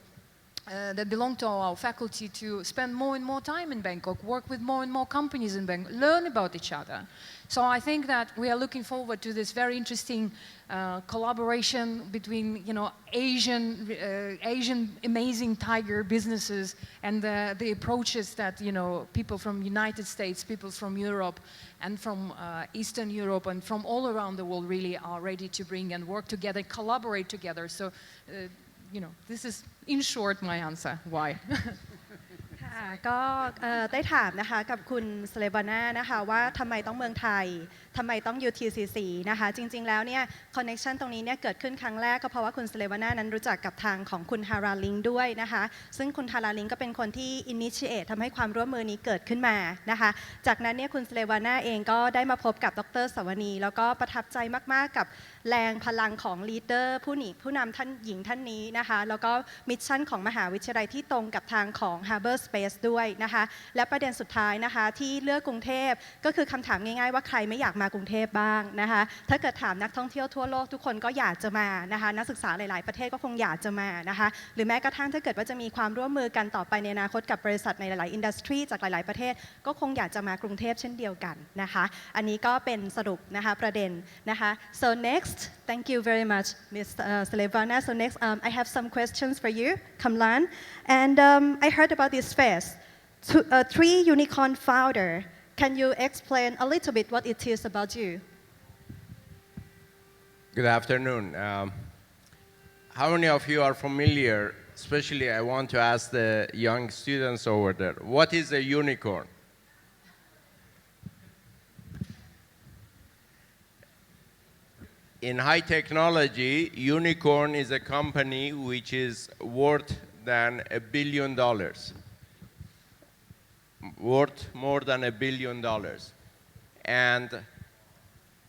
that belong to our faculty to spend more and more time in Bangkok, work with more and more companies in Bangkok, learn about each other. So I think that we are looking forward to this very interesting collaboration between, Asian amazing tiger businesses and the approaches that, people from United States, people from Europe and from Eastern Europe and from all around the world really are ready to bring and work together, collaborate together. So, this is, in short, my answer. Why? ค่ะก็ได้ถามนะคะกับคุณสเลบาน่านะคะว่าทำไมต้องเมืองไทยทำไมต้อง UTCC นะคะจริงๆแล้วเนี่ยคอนเนคชันตรงนี้เนี่ยเกิดขึ้นครั้งแรกก็เพราะว่าคุณสเลบาน่านั้นรู้จักกับทางของคุณฮาราลิงด้วยนะคะซึ่งคุณฮาราลิงก็เป็นคนที่ initiate ทำให้ความร่วมมือนี้เกิดขึ้นมานะคะจากนั้นเนี่ยคุณสเลบาน่าเองก็ได้มาพบกับดร.สวนีแล้วก็ประทับใจมากๆกับแรงพลังของลีดเดอร์ผู้นำท่านหญิงท่านนี้นะคะแล้วก็มิชชั่นของมหาวิทยาลัยที่ตรงกับทางของ Harbour.Space ด้วยนะคะและประเด็นสุดท้ายนะคะที่เลือกกรุงเทพก็คือคำถามง่ายๆว่าใครไม่อยากมากรุงเทพบ้างนะคะถ้าเกิดถามนักท่องเที่ยวทั่วโลกทุกคนก็อยากจะมานะคะนักศึกษาหลายๆประเทศก็คงอยากจะมานะคะหรือแม้กระทั่งถ้าเกิดว่าจะมีความร่วมมือกันต่อไปในอนาคตกับบริษัทในหลายๆอินดัสทรีจากหลายๆประเทศก็คงอยากจะมากรุงเทพเช่นเดียวกันนะคะอันนี้ก็เป็นสรุปนะคะประเด็นนะคะ so next thank you very much Ms. Slevana so next I have some questions for you Kamlan and I heard about this phase 3 unicorn founder can you explain a little bit what it is about you Good afternoon. How many of you are familiar, especially I want to ask the young students over there, what is a unicorn? in high technology, unicorn is a company which is worth than $1 billion, worth more than $1 billion. And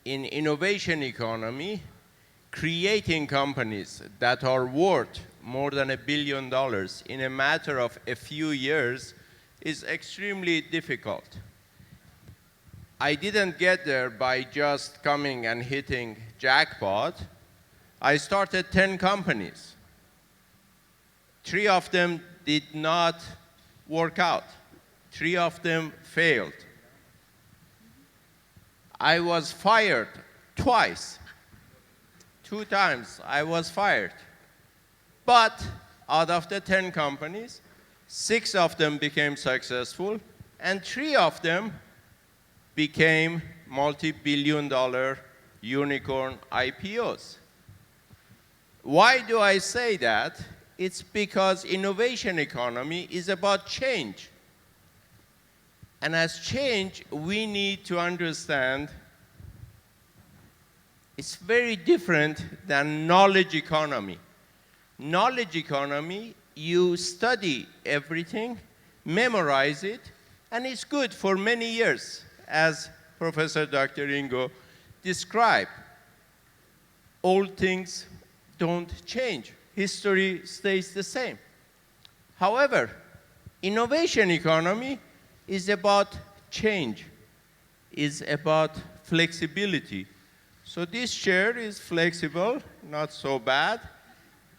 in innovation economy, creating companies that are worth more than $1 billion in a matter of a few years is extremely difficult. I didn't get there by just coming and hitting jackpot. I started 10 companies. 3 of them did not work out. 3 of them failed. I was fired twice. 2 times I was fired. But out of the 10 companies, 6 of them became successful, and 3 of them became multi-billion-dollar unicorn IPOs. Why do I say that? It's because innovation economy is about change. And as change, we need to understand it's very different than knowledge economy. Knowledge economy, you study everything, memorize it, and it's good for many years, as Professor Dr. Ingo described. Old things don't change. History stays the same. However, innovation economy is about change, is about flexibility. So this chair is flexible, not so bad,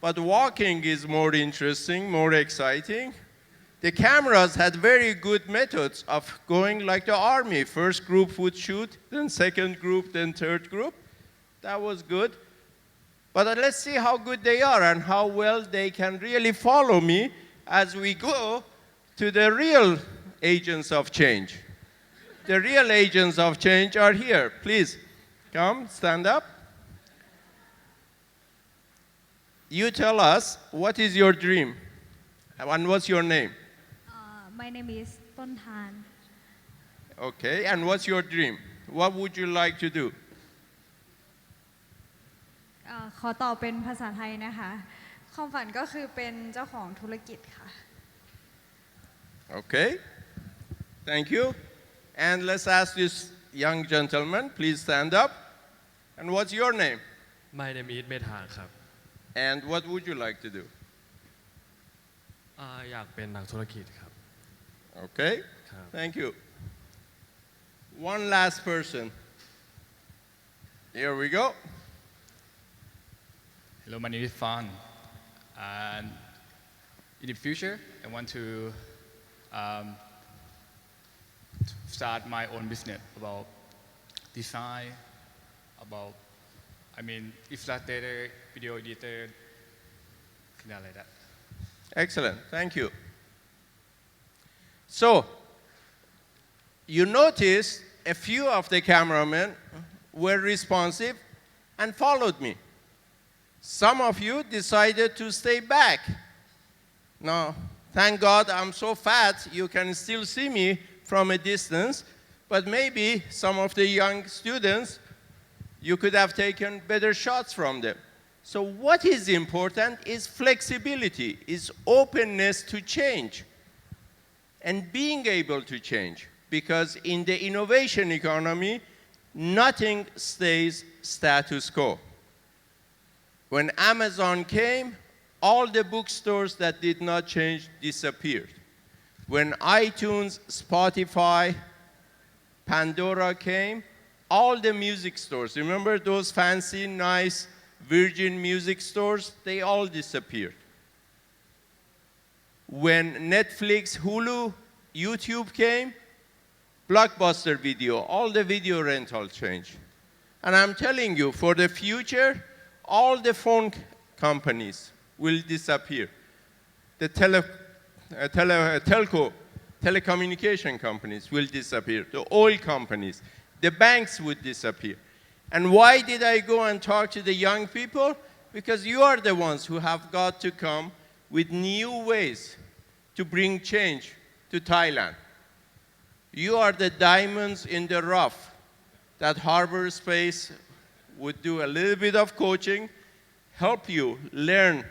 but walking is more interesting, more exciting. The cameras had very good methods of going like the army. First group would shoot, then second group, then third group. That was good. But let's see how good they are and how well they can really follow me as we go to the real agents of change. The real agents of change are here. Please, come, stand up. You tell us, what is your dream? And what's your name? My name is Ton Han. Okay, and what's your dream? What would you like to do? ขอตอบเป็นภาษาไทยนะคะความฝันก็คือเป็นเจ้าของธุรกิจค่ะ Okay, thank you. And let's ask this young gentleman, please stand up. And what's your name? My name is เมธาครับ And what would you like to do? อยากเป็นนักธุรกิจครับ Okay, ครับ thank you. One last person. Here we go. Hello, my name is Fan. And in the future, I want to start my own business about design, about, illustrator, video editor, kind of like that. Excellent, thank you. So, you notice a few of the cameramen were responsive and followed me. Some of you decided to stay back. Now, thank God I'm so fat, you can still see me from a distance, but maybe some of the young students, you could have taken better shots from them. So what is important is flexibility, is openness to change, and being able to change. Because in the innovation economy, nothing stays status quo. When Amazon came, all the bookstores that did not change disappeared. When iTunes, Spotify, Pandora came, all the music stores, remember those fancy, nice Virgin music stores? They all disappeared. When Netflix, Hulu, YouTube came, Blockbuster Video, all the video rental changed. And I'm telling you, for the future, all the phone companies will disappear. The telecommunication companies will disappear. The oil companies, the banks would disappear. And why did I go and talk to the young people? Because you are the ones who have got to come with new ways to bring change to Thailand. You are the diamonds in the rough that Harbour.Space would do a little bit of coaching, help you learn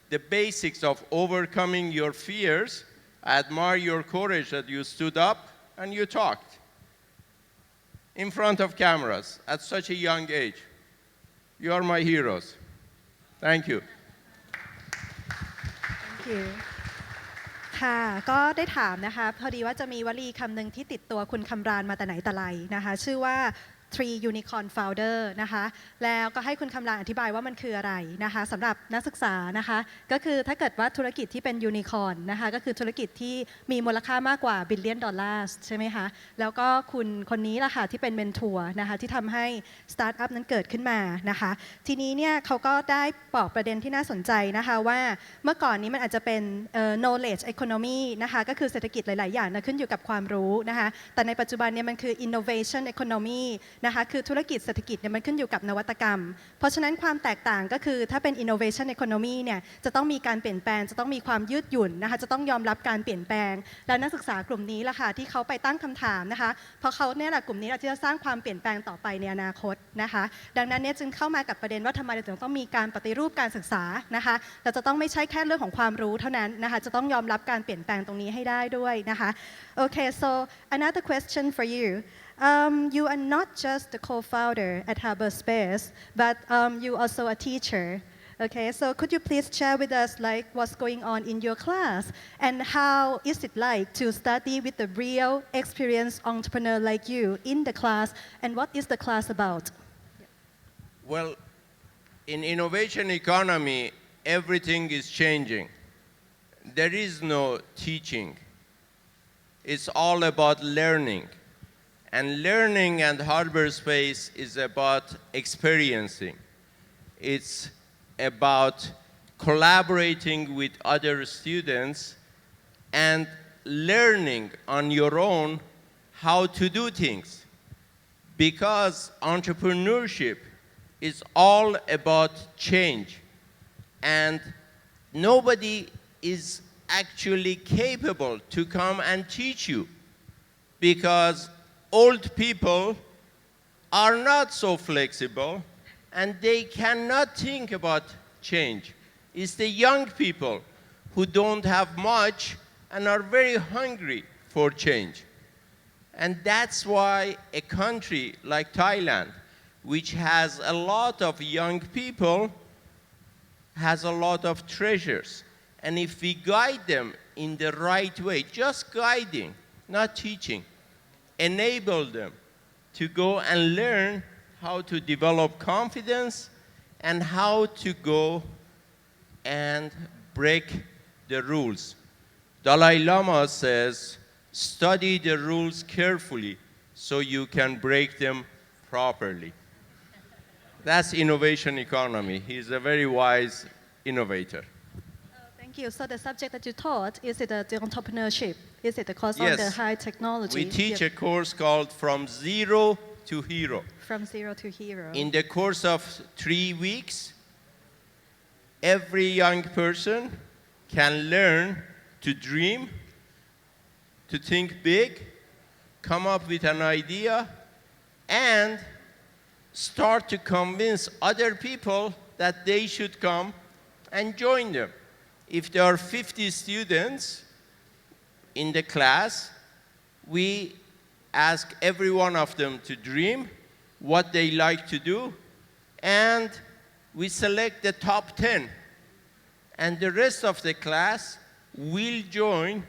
the basics of overcoming your fears. I admire your courage that you stood up and you talked in front of cameras at such a young age. You are my heroes. Thank you. Thank you. ค่ะก็ได้ถามนะคะพอดีว่าจะมีวลีคำหนึ่งที่ติดตัวคุณคำรานมาแต่ไหนแต่ไรนะคะชื่อว่า Three Unicorn Founder นะคะแล้วก็ให้คุณคำรานอธิบายว่ามันคืออะไรนะคะสำหรับนักศึกษานะคะก็คือถ้าเกิดว่าธุรกิจที่เป็นยูนิคอร์นนะคะก็คือธุรกิจที่มีมูลค่ามากกว่าบิลเลียนดอลลาร์ใช่ไหมคะแล้วก็คุณคนนี้ล่ะค่ะที่เป็นเมนทอร์นะคะที่ทำให้สตาร์ทอัพนั้นเกิดขึ้นมานะคะทีนี้เนี่ยเขาก็ได้บอกประเด็นที่น่าสนใจนะคะว่าเมื่อก่อนนี้มันอาจจะเป็นknowledge economy นะคะก็คือเศรษฐกิจหลายๆอย่างนะขึ้นอยู่กับความรู้นะคะแต่ในปัจจุบันเนี่ยมันคือ innovation economyนะคะคือธุรกิจเศรษฐกิจเนี่ยมันขึ้นอยู่กับนวัตกรรมเพราะฉะนั้นความแตกต่างก็คือถ้าเป็น innovation economy เนี่ยจะต้องมีการเปลี่ยนแปลงจะต้องมีความยืดหยุ่นนะคะจะต้องยอมรับการเปลี่ยนแปลงและนักศึกษากลุ่มนี้ล่ะค่ะที่เขาไปตั้งคำถามนะคะเพราะเขาเนี่ยแหละกลุ่มนี้ที่จะสร้างความเปลี่ยนแปลงต่อไปในอนาคตนะคะดังนั้นเนี่ยจึงเข้ามากับประเด็นว่าทำไมเราถึงต้องมีการปฏิรูปการศึกษานะคะเราจะต้องไม่ใช่แค่เรื่องของความรู้เท่านั้นนะคะจะต้องยอมรับการเปลี่ยนแปลงตรงนี้ให้ได้ด้วยนะคะ Okay, so another question for you. You are not just the co-founder at Harbour.Space, but you also a teacher. Okay, so could you please share with us like what's going on in your class and how is it like to study with a real experienced entrepreneur like you in the class and what is the class about? Well, in innovation economy, everything is changing. There is no teaching. It's all about learning. And learning and Harbour.Space is about experiencing. It's about collaborating with other students and learning on your own how to do things. Because entrepreneurship is all about change. And nobody is actually capable to come and teach you. Because old people are not so flexible and they cannot think about change. It's the young people who don't have much and are very hungry for change. And that's why a country like Thailand, which has a lot of young people, has a lot of treasures. And if we guide them in the right way, just guiding, not teaching, enable them to go and learn how to develop confidence and how to go and break the rules. Dalai Lama says, study the rules carefully so you can break them properly. That's innovation economy. He's a very wise innovator. Thank you. So the subject that you taught, is it the entrepreneurship? Is it the course on Yes. the high technology? We teach a course called From Zero to Hero. From zero to hero. In the course of 3 weeks, every young person can learn to dream, to think big, come up with an idea, and start to convince other people that they should come and join them. If there are 50 students in the class, we ask every one of them to dream what they like to do, and we select the top 10. And the rest of the class will join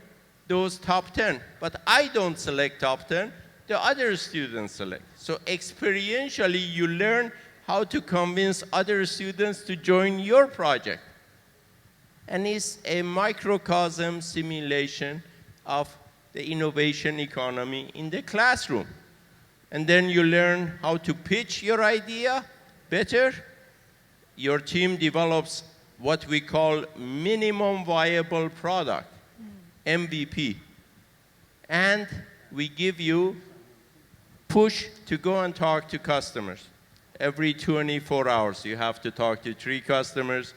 those top 10. But I don't select top 10, the other students select. So experientially, you learn how to convince other students to join your project. And it's a microcosm simulation of the innovation economy in the classroom. And then you learn how to pitch your idea better. Your team develops what we call minimum viable product, MVP. And we give you push to go and talk to customers. Every 24 hours, you have to talk to 3 customers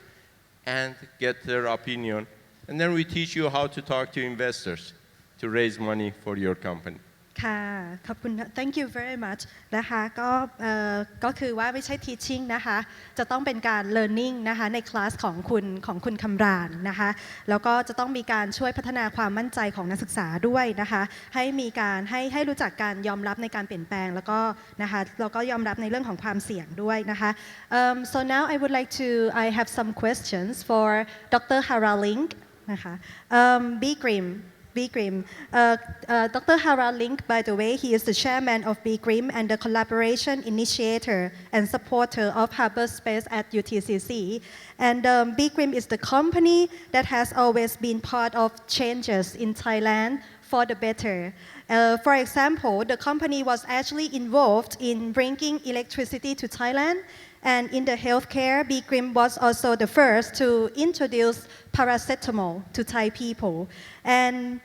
and get their opinion. And then we teach you how to talk to investors to raise money for your company. ค่ะขอบคุณ thank you very much นะคะก็คือว่าไม่ใช่ teaching นะคะจะต้องเป็นการ learning นะคะในคลาสของคุณคำรานนะคะแล้วก็จะต้องมีการช่วยพัฒนาความมั่นใจของนักศึกษาด้วยนะคะให้มีการให้รู้จักการยอมรับในการเปลี่ยนแปลงแล้วก็นะคะแล้วก็ยอมรับในเรื่องของความเสี่ยงด้วยนะคะ so now I would like to I have some questions for Dr. Haralink นะคะ BGRIM. Dr. Harald Link, by the way, he is the chairman of BGRIM and the collaboration initiator and supporter of Harbour.Space at UTCC. And BGRIM is the company that has always been part of changes in Thailand for the better. For example, the company was actually involved in bringing electricity to Thailand. And in the healthcare, BGRIM was also the first to introduce paracetamol to Thai people. And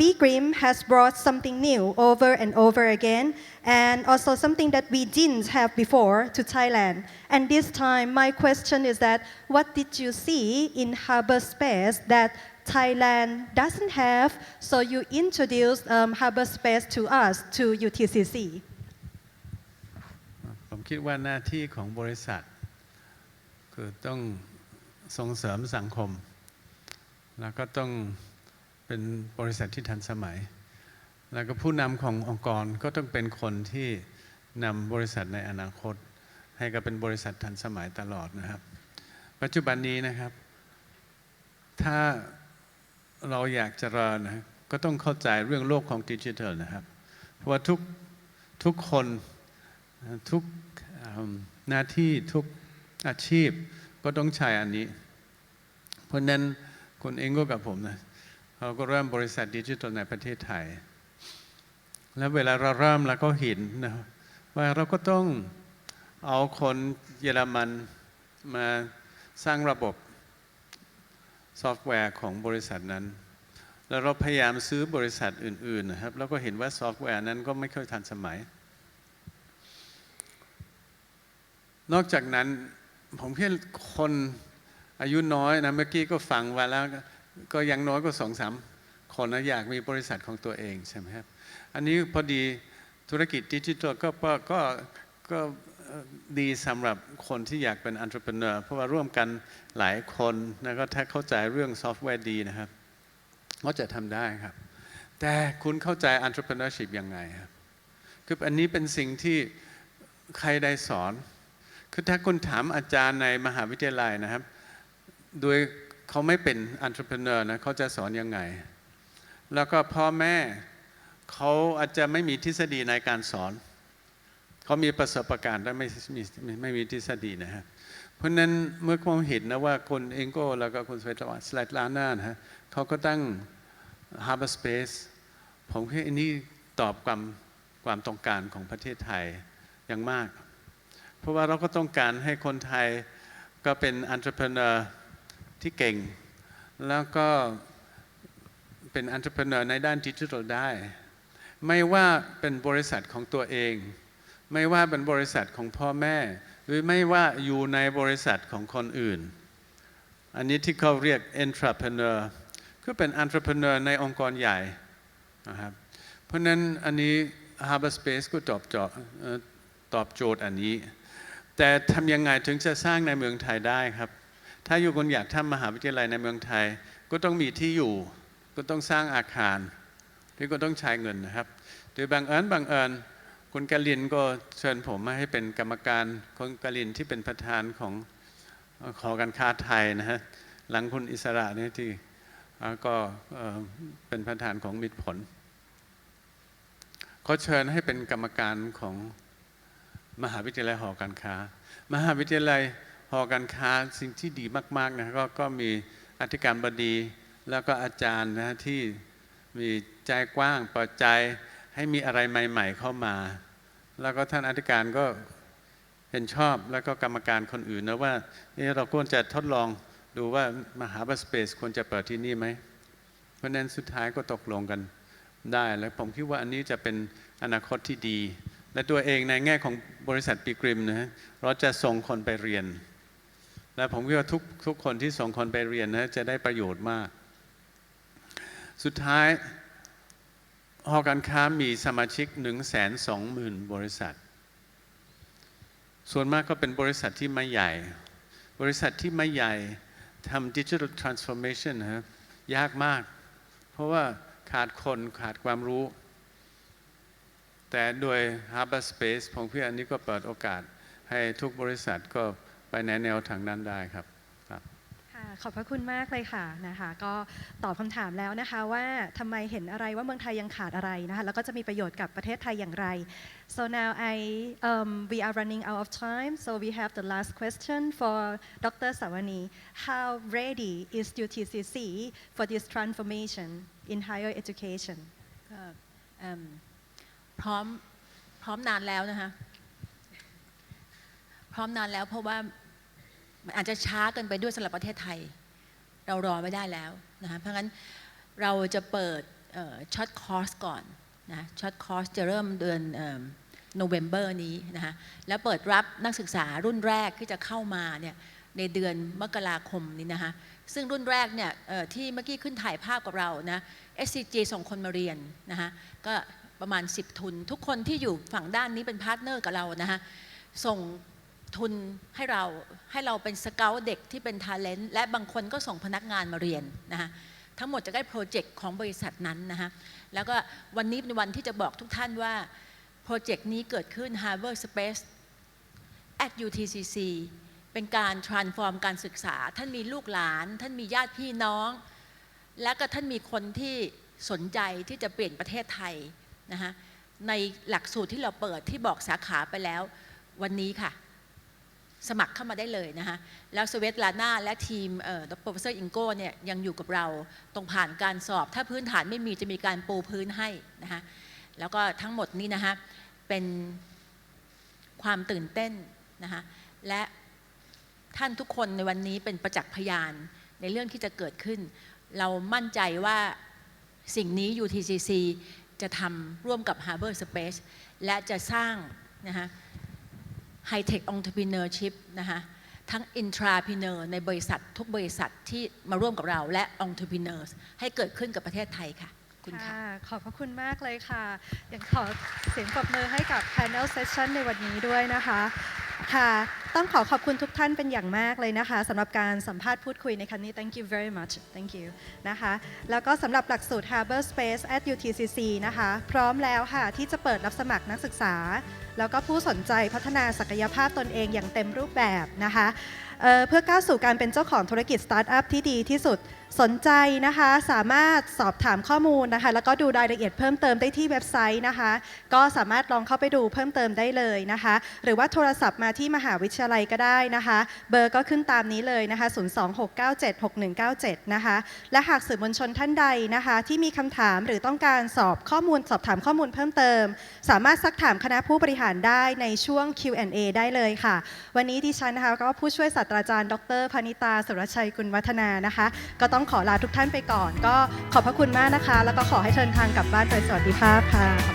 BGRIM has brought something new over and over again, and also something that we didn't have before to Thailand. And this time, my question is that, what did you see in Harbour.Space that Thailand doesn't have, so you introduced Harbour.Space to us, to UTCC? ผมคิดว่าหน้าที่ของบริษัทคือต้องส่งเสริมสังคมแล้วก็ต้องเป็นบริษัทที่ทันสมัยแล้วก็ผู้นำขององค์กรก็ต้องเป็นคนที่นำบริษัทในอนาคตให้กับเป็นบริษัททันสมัยตลอดนะครับปัจจุบันนี้นะครับถ้าเราอยากเจริญนะก็ต้องเข้าใจเรื่องโลกของดิจิทัลนะครับเพราะว่าทุกคนทุกหน้าที่ทุกอาชีพก็ต้องใช้อันนี้เพราะนั้นคุณเองก็กับผมนะเราก็เริ่มบริษัทดิจิทัลในประเทศไทยแล้วเวลาเราเริ่มเราก็เห็นนะว่าเราก็ต้องเอาคนเยอรมันมาสร้างระบบซอฟต์แวร์ของบริษัทนั้นแล้วเราพยายามซื้อบริษัทอื่นๆนะครับแล้วก็เห็นว่าซอฟต์แวร์นั้นก็ไม่ค่อยทันสมัยนอกจากนั้นผมเห็นคนอายุน้อยนะเมื่อกี้ก็ฟังว่าแล้วก็ยังน้อยก็2-3 คนนะอยากมีบริษัทของตัวเองใช่ไหมครับอันนี้พอดีธุรกิจดิจิทัลก็ดีสำหรับคนที่อยากเป็น entrepreneur เพราะว่าร่วมกันหลายคนแล้วก็ถ้าเข้าใจเรื่องซอฟต์แวร์ดีนะครับก็จะทำได้ครับแต่คุณเข้าใจ entrepreneurship ยังไงครับคืออันนี้เป็นสิ่งที่ใครได้สอนคือถ้าคุณถามอาจารย์ในมหาวิทยาลัยนะครับโดยเขาไม่เป็น entrepreneur นะเขาจะสอนยังไงแล้วก็พ่อแม่เขาอาจจะไม่มีทฤษฎีในการสอนเขามีประสบการณ์และไม่มีทฤษฎีนะครับเพราะนั้นเมื่อผมเห็นนะว่าคนเองก็แล้วก็คุณสไลด์ล้านหน้านะฮะเขาก็ตั้ง Harbour.Space ผมคิดอันนี้ตอบความต้องการของประเทศไทยอย่างมากเพราะว่าเราก็ต้องการให้คนไทยก็เป็น entrepreneur ที่เก่งแล้วก็เป็น entrepreneur ในด้านดิจิทัลได้ไม่ว่าเป็นบริษัทของตัวเองไม่ว่าเป็นบริษัทของพ่อแม่หรือไม่ว่าอยู่ในบริษัทของคนอื่นอันนี้ที่เขาเรียก entrepreneur ก็เป็น entrepreneur ในองค์กรใหญ่นะครับเพราะนั้นอันนี้ Harbour.Space ก็ตอบโจทย์อันนี้แต่ทำยังไงถึงจะสร้างในเมืองไทยได้ครับถ้าอยู่คนอยากทำมหาวิทยาลัยในเมืองไทยก็ต้องมีที่อยู่ก็ต้องสร้างอาคารที่ก็ต้องใช้เงินนะครับโดยบังเอิญคุณกลินก็เชิญผมมาให้เป็นกรรมการคุณกลินที่เป็นประธานของหอการค้าไทยนะฮะหลังคุณอิสระเนี่ยที่ก็เป็นประธานของมิตรผลเขาเชิญให้เป็นกรรมการของมหาวิทยาลัยหอการค้ามหาวิทยาลัยหอการค้าสิ่งที่ดีมากๆนะก็มีอธิการบดีแล้วก็อาจารย์นะที่มีใจกว้างเปิดใจให้มีอะไรใหม่ๆเข้ามาแล้วก็ท่านอธิการก็เห็นชอบแล้วก็กรรมการคนอื่นนะว่าเราควรจะทดลองดูว่ามหาวิทยาลัย Space ควรจะเปิดที่นี่ไหมเพราะนั้นสุดท้ายก็ตกลงกันได้แล้วผมคิดว่าอันนี้จะเป็นอนาคตที่ดีและตัวเองในแง่ของบริษัทBGRIMนะเราจะส่งคนไปเรียนและผมคิดว่าทุกคนที่ส่งคนไปเรียนนะจะได้ประโยชน์มากสุดท้าย หอการค้ามีสมาชิก 120,000 บริษัทส่วนมากก็เป็นบริษัทที่ไม่ใหญ่บริษัทที่ไม่ใหญ่ทำ Digital Transformation นะครับยากมากเพราะว่าขาดคนขาดความรู้แต่โดย Harbour.Space ผมคิดอันนี้ก็เปิดโอกาสให้ทุกบริษัทก็ไปในแนวทางนั้นได้ครับขอบพระคุณมากเลยค่ะนะคะก็ตอบคำถามแล้วนะคะว่าทำไมเห็นอะไรว่าเมืองไทยยังขาดอะไรนะคะแล้วก็จะมีประโยชน์กับประเทศไทยอย่างไร so now we are running out of time so we have the last question for Dr. Savani how ready is UTCC for this transformation in higher education พร้อมนานแล้วนะคะพร้อมนานแล้วเพราะว่าอาจจะช้าเกินไปด้วยสำหรับประเทศไทยเรารอไม่ได้แล้วนะคะเพราะงั้นเราจะเปิดช็อตคอร์สก่อนนะช็อตคอร์สจะเริ่มเดือนโนเวม ber นี้นะคะแล้วเปิดรับนักศึกษารุ่นแรกที่จะเข้ามาเนี่ยในเดือนมกราคมนี้นะคะซึ่งรุ่นแรกเนี่ยที่เมื่อกี้ขึ้นถ่ายภาพกับเรานะ SCG ส่งคนมาเรียนนะคะก็ประมาณ10 ทุนทุกคนที่อยู่ฝั่งด้านนี้เป็นพาร์ทเนอร์กับเรานะคะส่งทุนให้เราเป็นสเกลเด็กที่เป็นทาเลนต์และบางคนก็ส่งพนักงานมาเรียนนะคะทั้งหมดจะได้โปรเจกต์ของบริษัทนั้นนะคะแล้วก็วันนี้เป็นวันที่จะบอกทุกท่านว่าโปรเจกต์นี้เกิดขึ้น Harbour.Space at UTCC เป็นการ transform การศึกษาท่านมีลูกหลานท่านมีญาติพี่น้องและก็ท่านมีคนที่สนใจที่จะเปลี่ยนประเทศไทยนะคะในหลักสูตรที่เราเปิดที่บอกสาขาไปแล้ววันนี้ค่ะสมัครเข้ามาได้เลยนะคะแล้วสเวตลาน่าและทีมดร.โปรเฟสเซอร์อิงโก้เนี่ยยังอยู่กับเราตรงผ่านการสอบถ้าพื้นฐานไม่มีจะมีการปูพื้นให้นะคะแล้วก็ทั้งหมดนี้นะคะเป็นความตื่นเต้นนะคะและท่านทุกคนในวันนี้เป็นประจักษ์พยานในเรื่องที่จะเกิดขึ้นเรามั่นใจว่าสิ่งนี้ UTCC จะทำร่วมกับ Harbour.Space และจะสร้างนะคะHigh-Tech Entrepreneurship นะคะทั้ง Intrapreneur ในบริษัททุกบริษัทที่มาร่วมกับเราและ Entrepreneurs ให้เกิดขึ้นกับประเทศไทยค่ะคุณค่ะขอบพระคุณมากเลยค่ะอยากขอเสียงปรบมือให้กับ Panel Session ในวันนี้ด้วยนะคะค่ะต้องขอบคุณทุกท่านเป็นอย่างมากเลยนะคะสำหรับการสัมภาษณ์พูดคุยในครั้งนี้ Thank you very much Thank you นะคะแล้วก็สำหรับหลักสูตร Harbour.Space at UTCC นะคะพร้อมแล้วค่ะที่จะเปิดรับสมัครนักศึกษาแล้วก็ผู้สนใจพัฒนาศักยภาพตนเองอย่างเต็มรูปแบบนะคะเพื่อก้าวสู่การเป็นเจ้าของธุรกิจสตาร์ทอัพที่ดีที่สุดสนใจนะคะสามารถสอบถามข้อมูลนะคะแล้วก็ดูรายละเอียดเพิ่มเติมได้ที่เว็บไซต์นะคะก็สามารถลองเข้าไปดูเพิ่มเติมได้เลยนะคะหรือว่าโทรศัพท์มาที่มหาวิทยาลัยก็ได้นะคะเบอร์ก็ขึ้นตามนี้เลยนะคะ026976197นะคะและหากสื่อมวลชนท่านใดนะคะที่มีคำถามหรือต้องการสอบถามข้อมูลเพิ่มเติมสามารถซักถามคณะผู้บริหารได้ในช่วง Q&A ได้เลยค่ะวันนี้ดิฉันนะคะก็ผู้ช่วยศาสตราจารย์ดร.พนิตาสุรชัยกุลวัฒนานะคะก็ต้องขอลาทุกท่านไปก่อนก็ขอบพระคุณมากนะคะแล้วก็ขอให้เดินทางกลับบ้านโดยสวัสดิภาพค่ะ